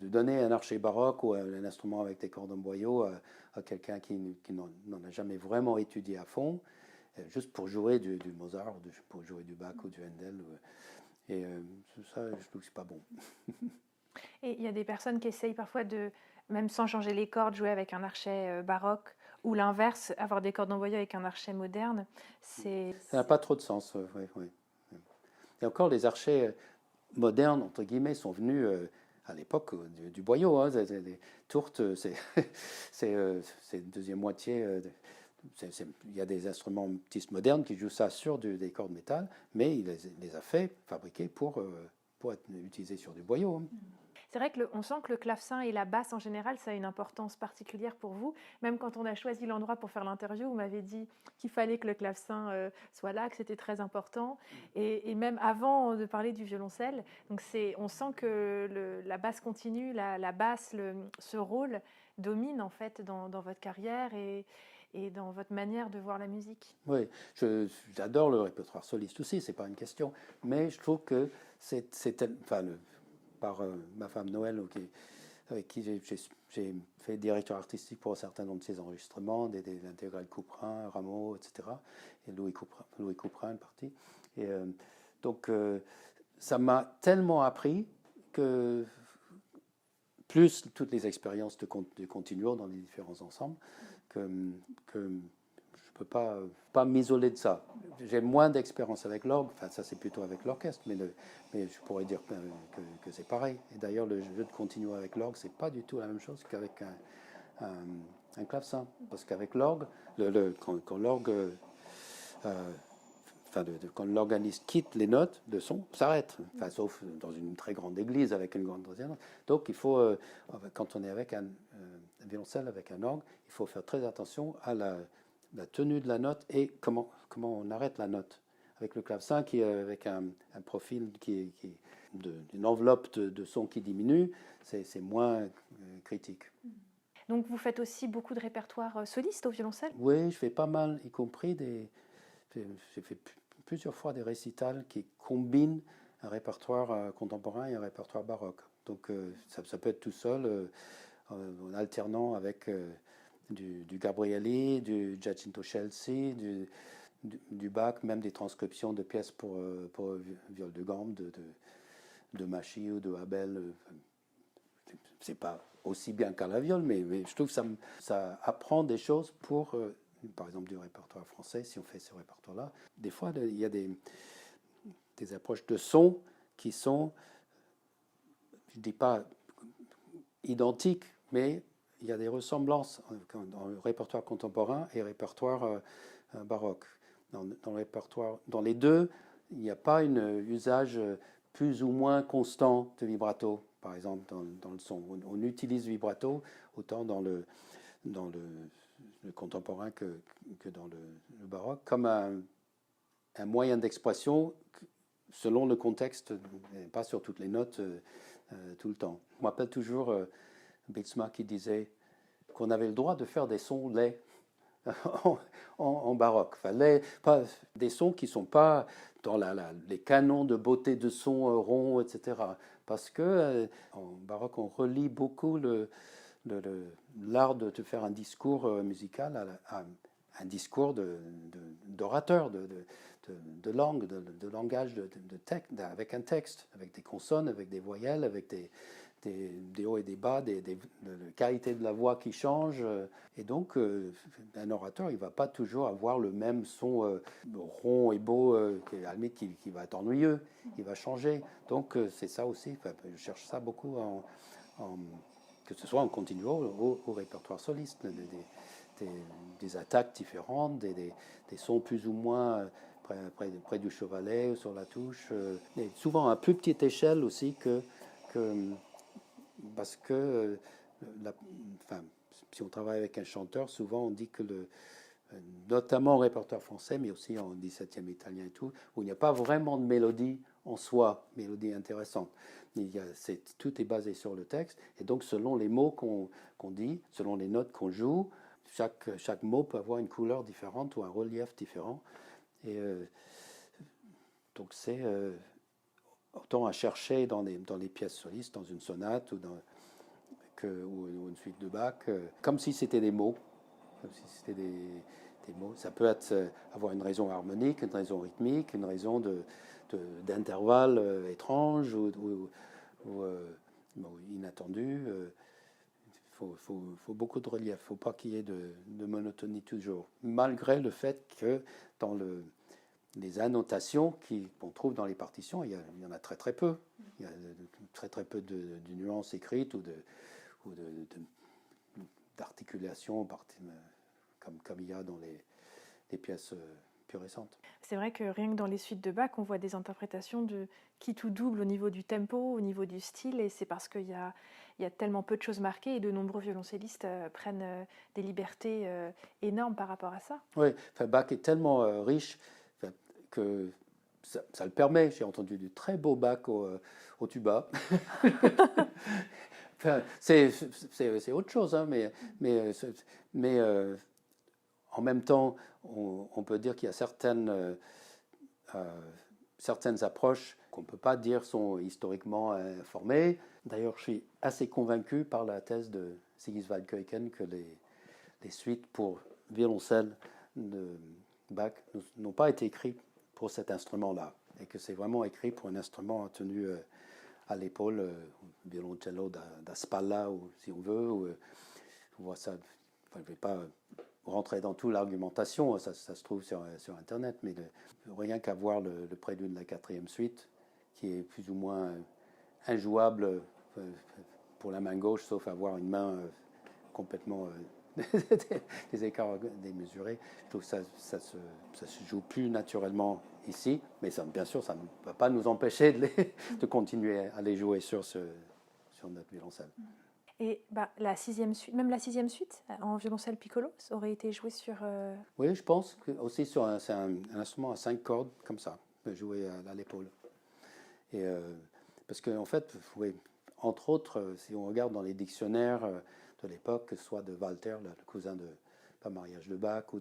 donner un archet baroque ou un instrument avec des cordes en boyau à quelqu'un qui n'en a jamais vraiment étudié à fond, juste pour jouer du Mozart, pour jouer du Bach ou du Handel. Et ça, je trouve que c'est pas bon. Et il y a des personnes qui essayent parfois même sans changer les cordes, jouer avec un archet baroque, ou l'inverse, avoir des cordes en boyau avec un archet moderne. Ça n'a pas trop de sens. Oui. Et encore, les archets modernes, entre guillemets, sont venus à l'époque du boyau. Hein. Les tourtes, c'est deuxième moitié. Il y a des instrumentistes modernes qui jouent ça sur des cordes métal, mais il les a fabriqués pour être utilisés sur du boyau. Hein. C'est vrai qu'on sent que le clavecin et la basse en général, ça a une importance particulière pour vous. Même quand on a choisi l'endroit pour faire l'interview, vous m'avez dit qu'il fallait que le clavecin soit là, que c'était très important. Et même avant de parler du violoncelle, donc on sent que la basse continue, la basse, ce rôle domine en fait dans votre carrière et dans votre manière de voir la musique. Oui, j'adore le répertoire soliste aussi, c'est pas une question, mais je trouve que par ma femme Noël, avec qui j'ai fait directeur artistique pour un certain nombre de ses enregistrements, l'intégrale Couperin, Rameau, etc. Et Louis Couperin, une partie. Et donc, ça m'a tellement appris que, plus toutes les expériences de continuo dans les différents ensembles, que je ne peux pas m'isoler de ça. J'ai moins d'expérience avec l'orgue, enfin ça c'est plutôt avec l'orchestre, mais je pourrais dire que c'est pareil. Et d'ailleurs le jeu de continuo avec l'orgue, c'est pas du tout la même chose qu'avec un clavecin. Parce qu'avec l'orgue, quand l'orgue... quand l'organiste quitte les notes, le son s'arrête, sauf dans une très grande église avec une grande résonance. Donc il faut, quand on est avec un violoncelle, avec un orgue, il faut faire très attention à la tenue de la note et comment on arrête la note. Avec le clavecin, avec un profil qui est d'une enveloppe de son qui diminue, c'est moins critique. Donc vous faites aussi beaucoup de répertoires solistes au violoncelle ? Oui, je fais pas mal, y compris j'ai fait plusieurs fois des récitals qui combinent un répertoire contemporain et un répertoire baroque. Donc ça peut être tout seul, en alternant avec du Gabrieli, du Giacinto Scelsi, du Bach, même des transcriptions de pièces pour viol de gamme, de Machy ou de Abel. C'est pas aussi bien qu'à la viole, mais je trouve que ça apprend des choses pour... par exemple du répertoire français, si on fait ce répertoire-là, des fois il y a des approches de son qui sont, je ne dis pas identiques, mais il y a des ressemblances dans le répertoire contemporain et le répertoire baroque. Dans les deux, il n'y a pas un usage plus ou moins constant de vibrato, par exemple dans le son. On utilise vibrato autant dans le contemporain que dans le baroque, comme un moyen d'expression selon le contexte, et pas sur toutes les notes tout le temps. Je me rappelle toujours Bylsma qui disait qu'on avait le droit de faire des sons laids en baroque. Enfin, pas, des sons qui ne sont pas dans les canons de beauté de son rond, etc. Parce que en baroque, on relie beaucoup l'art de te faire un discours musical à un discours d'orateur, de langue, de langage, de texte, avec un texte, avec des consonnes, avec des voyelles, avec des hauts et des bas, la qualité de la voix qui change. Et donc, un orateur, il ne va pas toujours avoir le même son rond et beau, à la limite, qui va être ennuyeux. Il va changer. Donc, c'est ça aussi. Enfin, je cherche ça beaucoup, que ce soit en continuo au répertoire soliste. Des attaques différentes, des sons plus ou moins près du chevalet, sur la touche. Et souvent à plus petite échelle aussi parce que, enfin, si on travaille avec un chanteur, souvent on dit que notamment au répertoire français, mais aussi en 17e italien et tout, où il n'y a pas vraiment de mélodie en soi, mélodie intéressante. Tout est basé sur le texte, et donc selon les mots qu'on dit, selon les notes qu'on joue, chaque mot peut avoir une couleur différente ou un relief différent. Et donc c'est autant à chercher dans les pièces solistes, dans une sonate ou ou une suite de Bach, comme si c'était des mots, comme si c'était des mots. Ça peut avoir une raison harmonique, une raison rythmique, une raison d'intervalle étrange ou inattendu. Il faut beaucoup de relief. Il ne faut pas qu'il y ait de monotonie toujours. Malgré le fait que dans les annotations qu'on trouve dans les partitions, il y en a très très peu. Il y a très très peu de nuances écrites ou d'articulations comme il y a dans les pièces plus récentes. C'est vrai que rien que dans les suites de Bach, on voit des interprétations qui tout double au niveau du tempo, au niveau du style, et c'est parce qu'il y a tellement peu de choses marquées et de nombreux violoncellistes prennent des libertés énormes par rapport à ça. Oui, enfin, Bach est tellement riche que ça le permet. J'ai entendu du très beau Bach au tuba. Enfin, c'est autre chose, hein, mais en même temps, on peut dire qu'il y a certaines approches qu'on ne peut pas dire sont historiquement informées. D'ailleurs, je suis assez convaincu par la thèse de Sigiswald Keuken que les suites pour violoncelle de Bach n'ont pas été écrites pour cet instrument-là, et que c'est vraiment écrit pour un instrument tenu à l'épaule, violoncello da spalla, ou si on veut. On voit ça. Enfin, je ne vais pas rentrer dans toute l'argumentation, ça se trouve sur Internet, mais rien qu'à voir le prélude de la 4e suite, qui est plus ou moins injouable pour la main gauche, sauf avoir une main complètement des écarts démesurés. Je trouve que ça se joue plus naturellement ici, mais bien sûr, ça ne va pas nous empêcher de continuer à les jouer sur notre violoncelle. Et la 6e suite, même la 6e suite en violoncelle piccolo, ça aurait été joué sur... Oui, je pense que aussi c'est un instrument à 5 cordes, comme ça, joué à l'épaule. Et parce qu'en fait, entre autres, si on regarde dans les dictionnaires de l'époque, que ce soit de Walther, le cousin de mariage de Bach, ou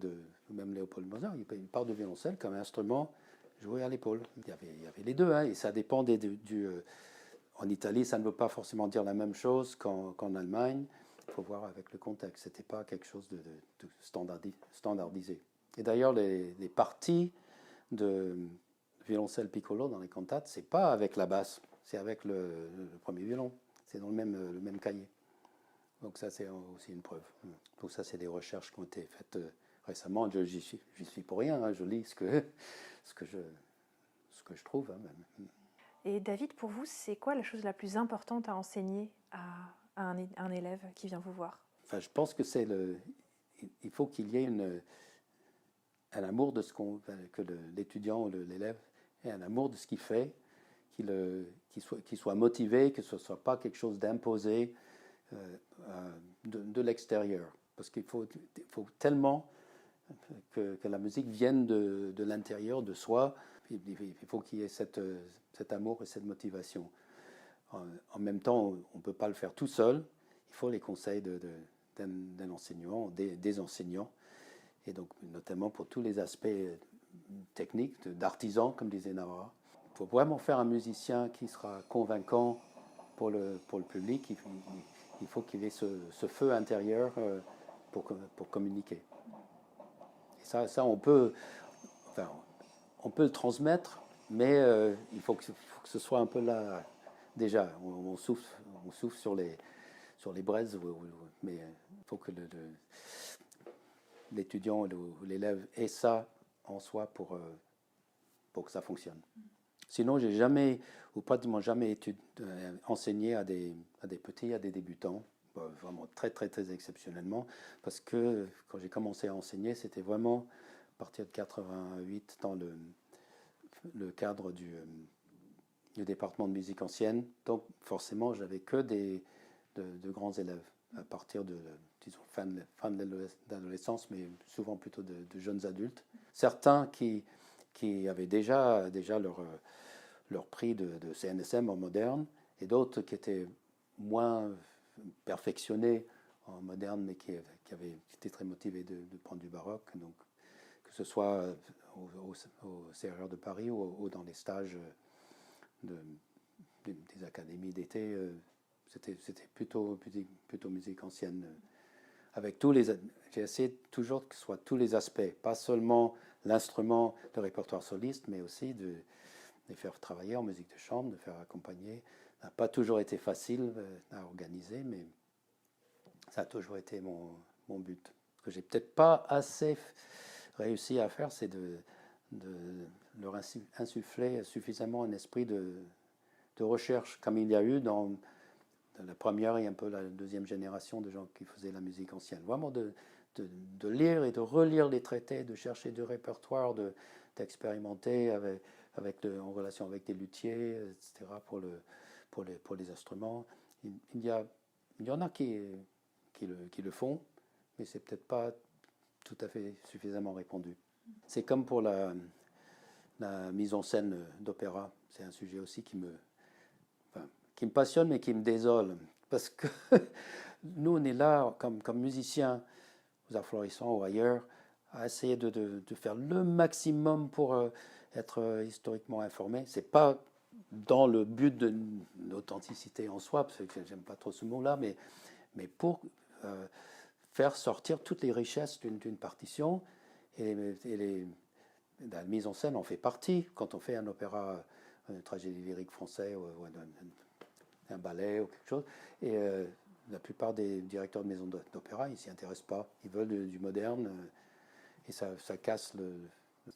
même Léopold Mozart, il parle de violoncelle comme instrument joué à l'épaule. Il y avait les deux, hein, et ça dépend en Italie, ça ne veut pas forcément dire la même chose qu'en Allemagne. Il faut voir avec le contexte. Ce n'était pas quelque chose de standardisé. Et d'ailleurs, les parties de violoncelle piccolo dans les cantates, ce n'est pas avec la basse, c'est avec le premier violon. C'est dans le même cahier. Donc ça, c'est aussi une preuve. Donc ça, c'est des recherches qui ont été faites récemment. J'y suis pour rien, hein. Je lis ce que je trouve. Hein, même. Et David, pour vous, c'est quoi la chose la plus importante à enseigner à un élève qui vient vous voir? Enfin, je pense que il faut qu'il y ait un amour de que l'étudiant ou l'élève ait un amour de ce qu'il fait, qu'il soit motivé, que ce ne soit pas quelque chose d'imposé de l'extérieur. Parce qu'il faut tellement que la musique vienne de l'intérieur, de soi. Il faut qu'il y ait cet amour et cette motivation. En même temps, on ne peut pas le faire tout seul. Il faut les conseils d'un enseignant, des enseignants, et donc notamment pour tous les aspects techniques, d'artisan, comme disait Nawara. Pour vraiment faire un musicien qui sera convaincant pour le public, il faut qu'il ait ce feu intérieur pour communiquer. Et ça on peut le transmettre, mais il faut que ce soit un peu là déjà. On souffle sur les braises, mais il faut que l'étudiant ou l'élève ait ça en soi pour que ça fonctionne. Sinon, j'ai jamais, ou pratiquement jamais enseigné à des petits, à des débutants, vraiment très, très, très exceptionnellement, parce que quand j'ai commencé à enseigner, c'était vraiment à partir de 88 dans le cadre du département de musique ancienne. Donc, forcément, j'avais que de grands élèves à partir de, disons, fin de l'adolescence, mais souvent plutôt de jeunes adultes. Certains qui avaient déjà leur prix de CNSM en moderne, et d'autres qui étaient moins perfectionnés en moderne, mais qui étaient très motivés de prendre du baroque. Donc, que ce soit au CRR de Paris ou dans les stages des académies d'été, c'était plutôt musique ancienne. Avec j'ai essayé toujours que ce soit tous les aspects, pas seulement l'instrument, le répertoire soliste, mais aussi de les faire travailler en musique de chambre, de faire accompagner. Ça n'a pas toujours été facile à organiser, mais ça a toujours été mon but. Ce que j'ai peut-être pas assez réussi à faire, c'est de leur insuffler suffisamment un esprit de recherche, comme il y a eu dans la première et un peu la deuxième génération de gens qui faisaient la musique ancienne. Vraiment de lire et de relire les traités, de chercher du répertoire, d'expérimenter en relation avec des luthiers, etc., pour les instruments. Il y en a qui le font, mais c'est peut-être pas tout à fait suffisamment répandu. C'est comme pour la mise en scène d'opéra. C'est un sujet aussi qui me passionne, mais qui me désole. Parce que nous, on est là, comme musiciens, aux Arts Florissants ou ailleurs, à essayer de faire le maximum pour être historiquement informé. C'est pas dans le but de l'authenticité en soi, parce que j'aime pas trop ce mot-là, mais pour faire sortir toutes les richesses d'une partition, et la mise en scène en fait partie. Quand on fait un opéra, une tragédie lyrique français ou un ballet ou quelque chose, et la plupart des directeurs de maisons d'opéra, ils s'y intéressent pas. Ils veulent du moderne, et ça casse le...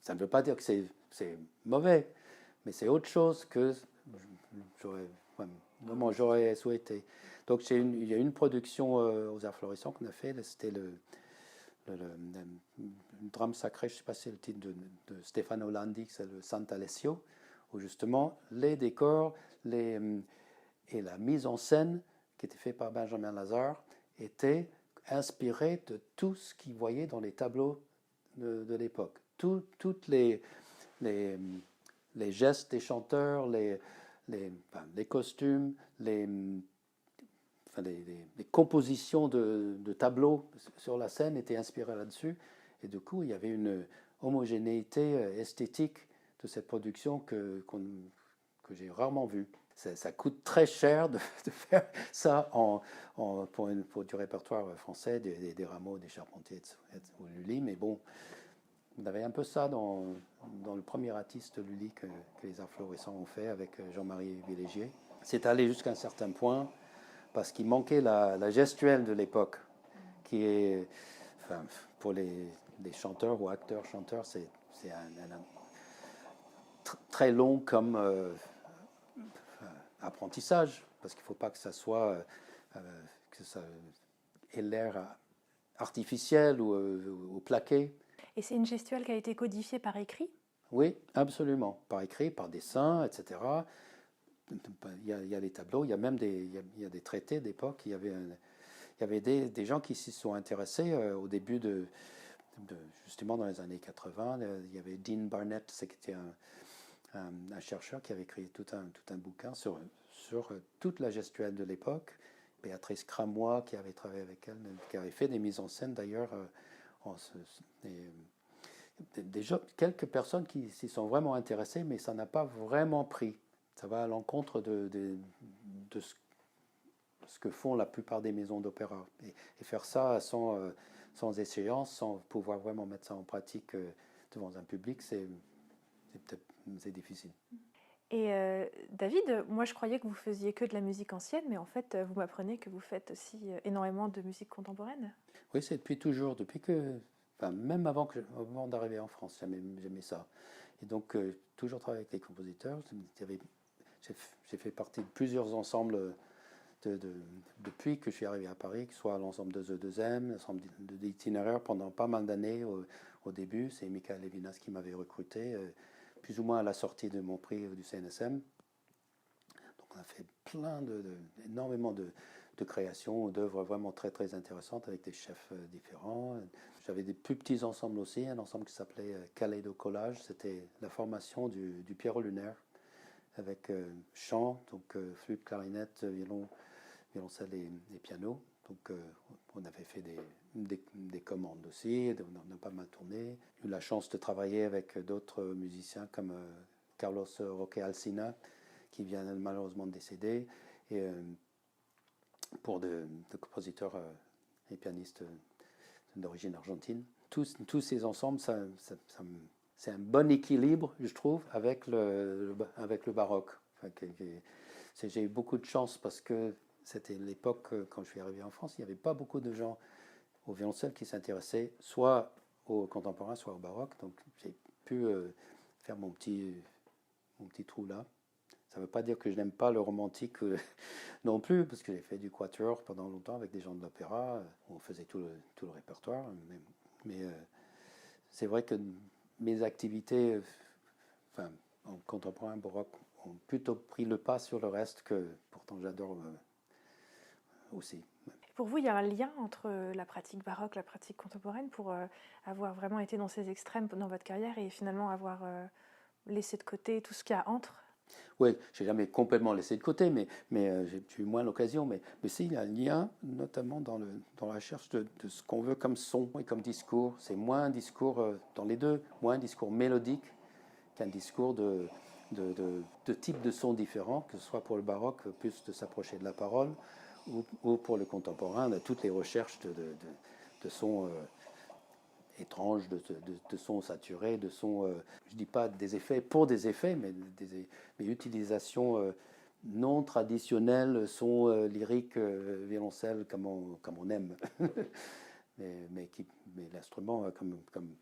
Ça ne veut pas dire que c'est mauvais, mais c'est autre chose que j'aurais souhaité. Donc il y a une production aux Arts Florissants qu'on a fait, c'était le drame sacré, je ne sais pas si c'est le titre de Stefano Landi, c'est le Sant'Alessio, où justement les décors et la mise en scène qui était faite par Benjamin Lazare était inspirée de tout ce qu'il voyait dans les tableaux de l'époque. Toutes les gestes des chanteurs, les costumes, les compositions de tableaux sur la scène étaient inspirées là-dessus. Et du coup, il y avait une homogénéité esthétique de cette production que j'ai rarement vue. Ça coûte très cher de faire ça pour du répertoire français, des Rameau, des Charpentier ou Lully, mais bon, on avait un peu ça dans le premier artiste Lully que les Arts Florissants ont fait avec Jean-Marie Villégier. C'est allé jusqu'à un certain point parce qu'il manquait la gestuelle de l'époque, qui est, pour les chanteurs ou acteurs-chanteurs, c'est très long comme apprentissage, parce qu'il ne faut pas que ça soit, que ça ait l'air artificiel ou plaqué. Et c'est une gestuelle qui a été codifiée par écrit? Oui, absolument. Par écrit, par dessin, etc. Il y a les tableaux, il y a même des traités d'époque. Il y avait des gens qui s'y sont intéressés au début justement dans les années 80. Il y avait Dean Barnett, c'était un chercheur qui avait écrit tout un bouquin sur toute la gestuelle de l'époque. Béatrice Cramois qui avait travaillé avec elle, qui avait fait des mises en scène d'ailleurs. Déjà, quelques personnes qui s'y sont vraiment intéressées, mais ça n'a pas vraiment pris. Ça va à l'encontre de ce que font la plupart des maisons d'opéra. Et faire ça sans échéance, sans pouvoir vraiment mettre ça en pratique devant un public, c'est difficile. Et David, moi je croyais que vous faisiez que de la musique ancienne, mais en fait vous m'apprenez que vous faites aussi énormément de musique contemporaine. Oui, c'est depuis toujours, même avant d'arriver en France, j'aimais ça. Et donc, toujours travaillé avec les compositeurs. J'ai fait partie de plusieurs ensembles depuis que je suis arrivé à Paris, que ce soit l'ensemble de The2M, l'ensemble d'itinéraires pendant pas mal d'années. Au début, c'est Michael Levinas qui m'avait recruté, plus ou moins à la sortie de mon prix du CNSM. Donc on a fait énormément de créations, d'œuvres vraiment très très intéressantes avec des chefs différents. J'avais des plus petits ensembles aussi, un ensemble qui s'appelait Kaleido Collage, c'était la formation du Pierrot lunaire avec chant, donc flûte, clarinette, violoncelle et piano. Donc on avait fait des commandes aussi, on a pas mal tourné. J'ai eu la chance de travailler avec d'autres musiciens comme Carlos Roque Alsina, qui vient malheureusement de décéder, et pour de compositeurs et pianistes d'origine argentine. Tous ces ensembles, c'est un bon équilibre, je trouve, avec le baroque. Enfin, j'ai eu beaucoup de chance parce que c'était l'époque, quand je suis arrivé en France, il n'y avait pas beaucoup de gens au violoncelle qui s'intéressaient soit au contemporain, soit au baroque. Donc j'ai pu faire mon petit trou là. Ça ne veut pas dire que je n'aime pas le romantique non plus, parce que j'ai fait du quatuor pendant longtemps avec des gens de l'opéra. On faisait tout le répertoire. Mais c'est vrai que mes activités en contemporain baroque ont plutôt pris le pas sur le reste, que pourtant j'adore aussi. Pour vous, il y a un lien entre la pratique baroque, la pratique contemporaine, pour avoir vraiment été dans ces extrêmes dans votre carrière et finalement avoir laissé de côté tout ce qu'il y a entre? Oui, je n'ai jamais complètement laissé de côté, mais j'ai eu moins l'occasion. Mais si, il y a un lien, notamment dans la recherche de ce qu'on veut comme son et comme discours. C'est moins un discours, dans les deux, moins un discours mélodique qu'un discours de type de son différent, que ce soit pour le baroque, plus de s'approcher de la parole, ou pour le contemporain, de toutes les recherches de sons étranges, de sons saturés, de sons, je ne dis pas des effets pour des effets, mais utilisation non traditionnelle, sons lyriques, violoncelle, comme on aime. mais l'instrument, comme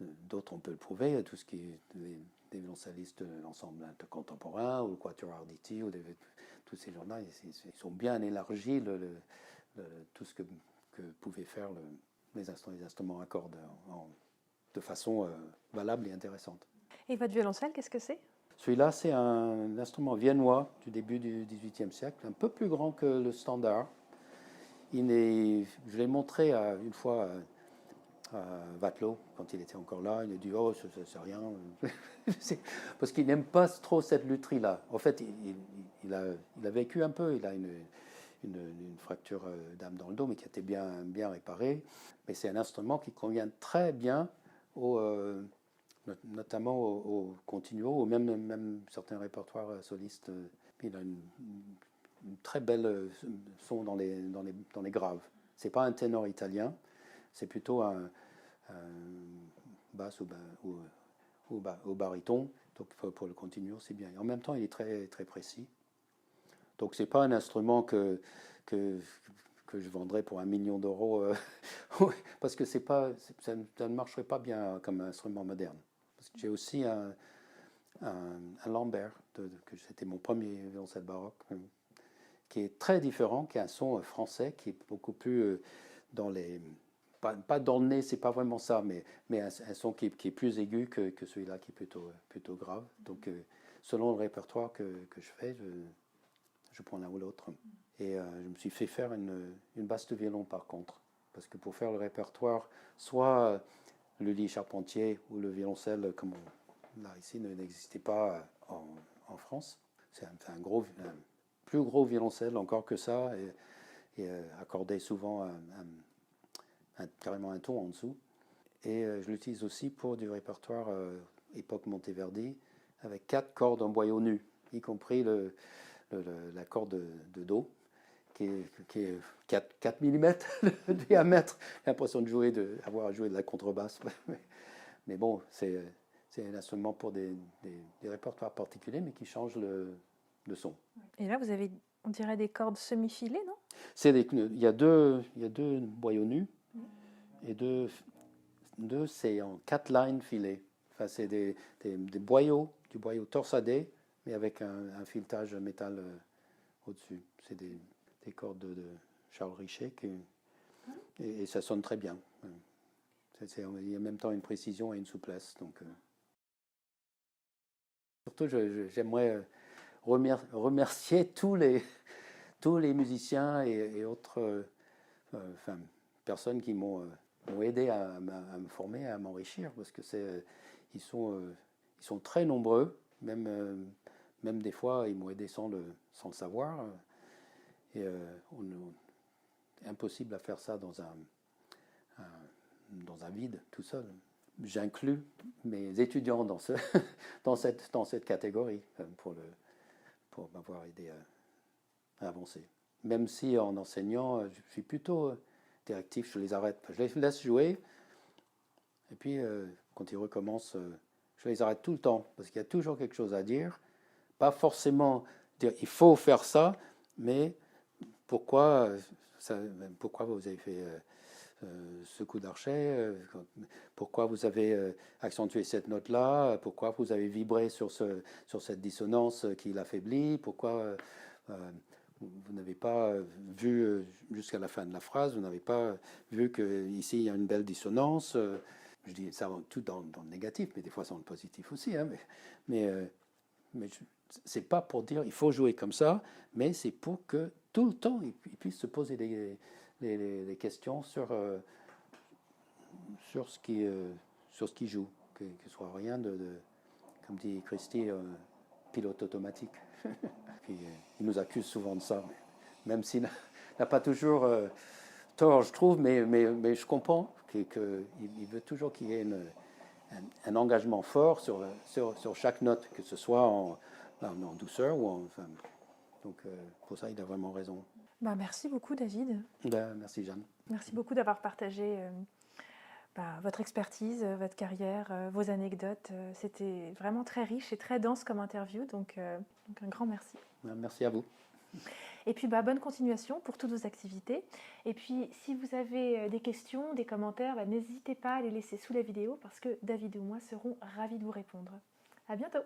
d'autres, on peut le prouver, tout ce qui est des violoncellistes de l'ensemble contemporain, ou le Quatuor Arditi, ou tous ces gens-là, ils sont bien élargis tout ce que pouvaient faire les instruments à cordes de façon valable et intéressante. Et votre violoncelle, qu'est-ce que c'est? Celui-là, c'est un instrument viennois du début du XVIIIe siècle, un peu plus grand que le standard. Je l'ai montré une fois à Watteau, quand il était encore là. Il a dit « Oh, c'est rien ». Parce qu'il n'aime pas trop cette lutherie-là. En fait, il a vécu un peu, il a une fracture d'âme dans le dos, mais qui a été bien réparée. Mais c'est un instrument qui convient très bien, notamment au continuo, ou même certains répertoires solistes. Il a une très belle son dans les graves. C'est pas un ténor italien, c'est plutôt un basse ou baryton. Donc pour le continuo, c'est bien. Et en même temps, il est très très précis. Donc c'est pas un instrument que je vendrais pour 1 million d'euros, parce que ça ne marcherait pas bien comme instrument moderne. Parce que j'ai aussi un Lambert, que c'était mon premier violoncelle baroque, qui est très différent, qui a un son français, qui est beaucoup plus dans les... Pas dans le nez, c'est pas vraiment ça, mais un son qui est plus aigu que celui-là, qui est plutôt grave. Donc selon le répertoire que je fais, je prends l'un ou l'autre. Et je me suis fait faire une basse de violon par contre, parce que pour faire le répertoire, soit le lit charpentier ou le violoncelle, comme là ici, n'existait pas en France. C'est un plus gros violoncelle encore que ça, et accordé souvent carrément un ton en dessous. Et je l'utilise aussi pour du répertoire époque Monteverdi, avec 4 cordes en boyau nu, y compris la corde de Do, qui est 4 mm de diamètre. J'ai l'impression d'avoir à jouer de la contrebasse. Mais bon, c'est un instrument pour des répertoires particuliers, mais qui change le son. Et là, vous avez, on dirait, des cordes semi-filées, non? Il y a deux boyaux nus, et deux c'est en 4 lines filées. Enfin, c'est du boyau torsadé, mais avec un filetage métal au-dessus. C'est des cordes de Charles Richet, et ça sonne très bien. Il y a en même temps une précision et une souplesse. Donc, surtout, j'aimerais remercier tous les musiciens et autres personnes qui m'ont aidé à me former, à m'enrichir, parce que ils sont très nombreux, même des fois ils m'ont aidé sans le savoir, et impossible à faire ça dans un vide tout seul. J'inclus mes étudiants dans cette catégorie pour m'avoir aidé à avancer. Même si en enseignant, je suis plutôt directif, je les arrête, je les laisse jouer, et puis quand ils recommencent, je les arrête tout le temps, parce qu'il y a toujours quelque chose à dire, pas forcément dire il faut faire ça, mais pourquoi vous avez fait ce coup d'archet, pourquoi vous avez accentué cette note-là, pourquoi vous avez vibré sur cette dissonance qui l'affaiblit, pourquoi vous n'avez pas vu jusqu'à la fin de la phrase, vous n'avez pas vu qu'ici il y a une belle dissonance. Je dis ça tout dans le négatif, mais des fois c'est dans le positif aussi. Hein, mais c'est pas pour dire il faut jouer comme ça, mais c'est pour que tout le temps il puisse se poser les questions sur ce qui joue, que ce soit rien comme dit Christy, pilote automatique. Puis, il nous accuse souvent de ça, même s'il n'a pas toujours tort, je trouve, mais je comprends qu'il veut toujours qu'il y ait un engagement fort sur chaque note, que ce soit en douceur ou enfin, donc pour ça, il a vraiment raison. Merci beaucoup, David. Merci, Jeanne. Merci beaucoup d'avoir partagé votre expertise, votre carrière, vos anecdotes. C'était vraiment très riche et très dense comme interview, donc un grand merci. Merci à vous. Et puis bonne continuation pour toutes vos activités. Et puis si vous avez des questions, des commentaires, n'hésitez pas à les laisser sous la vidéo, parce que David et moi serons ravis de vous répondre. À bientôt.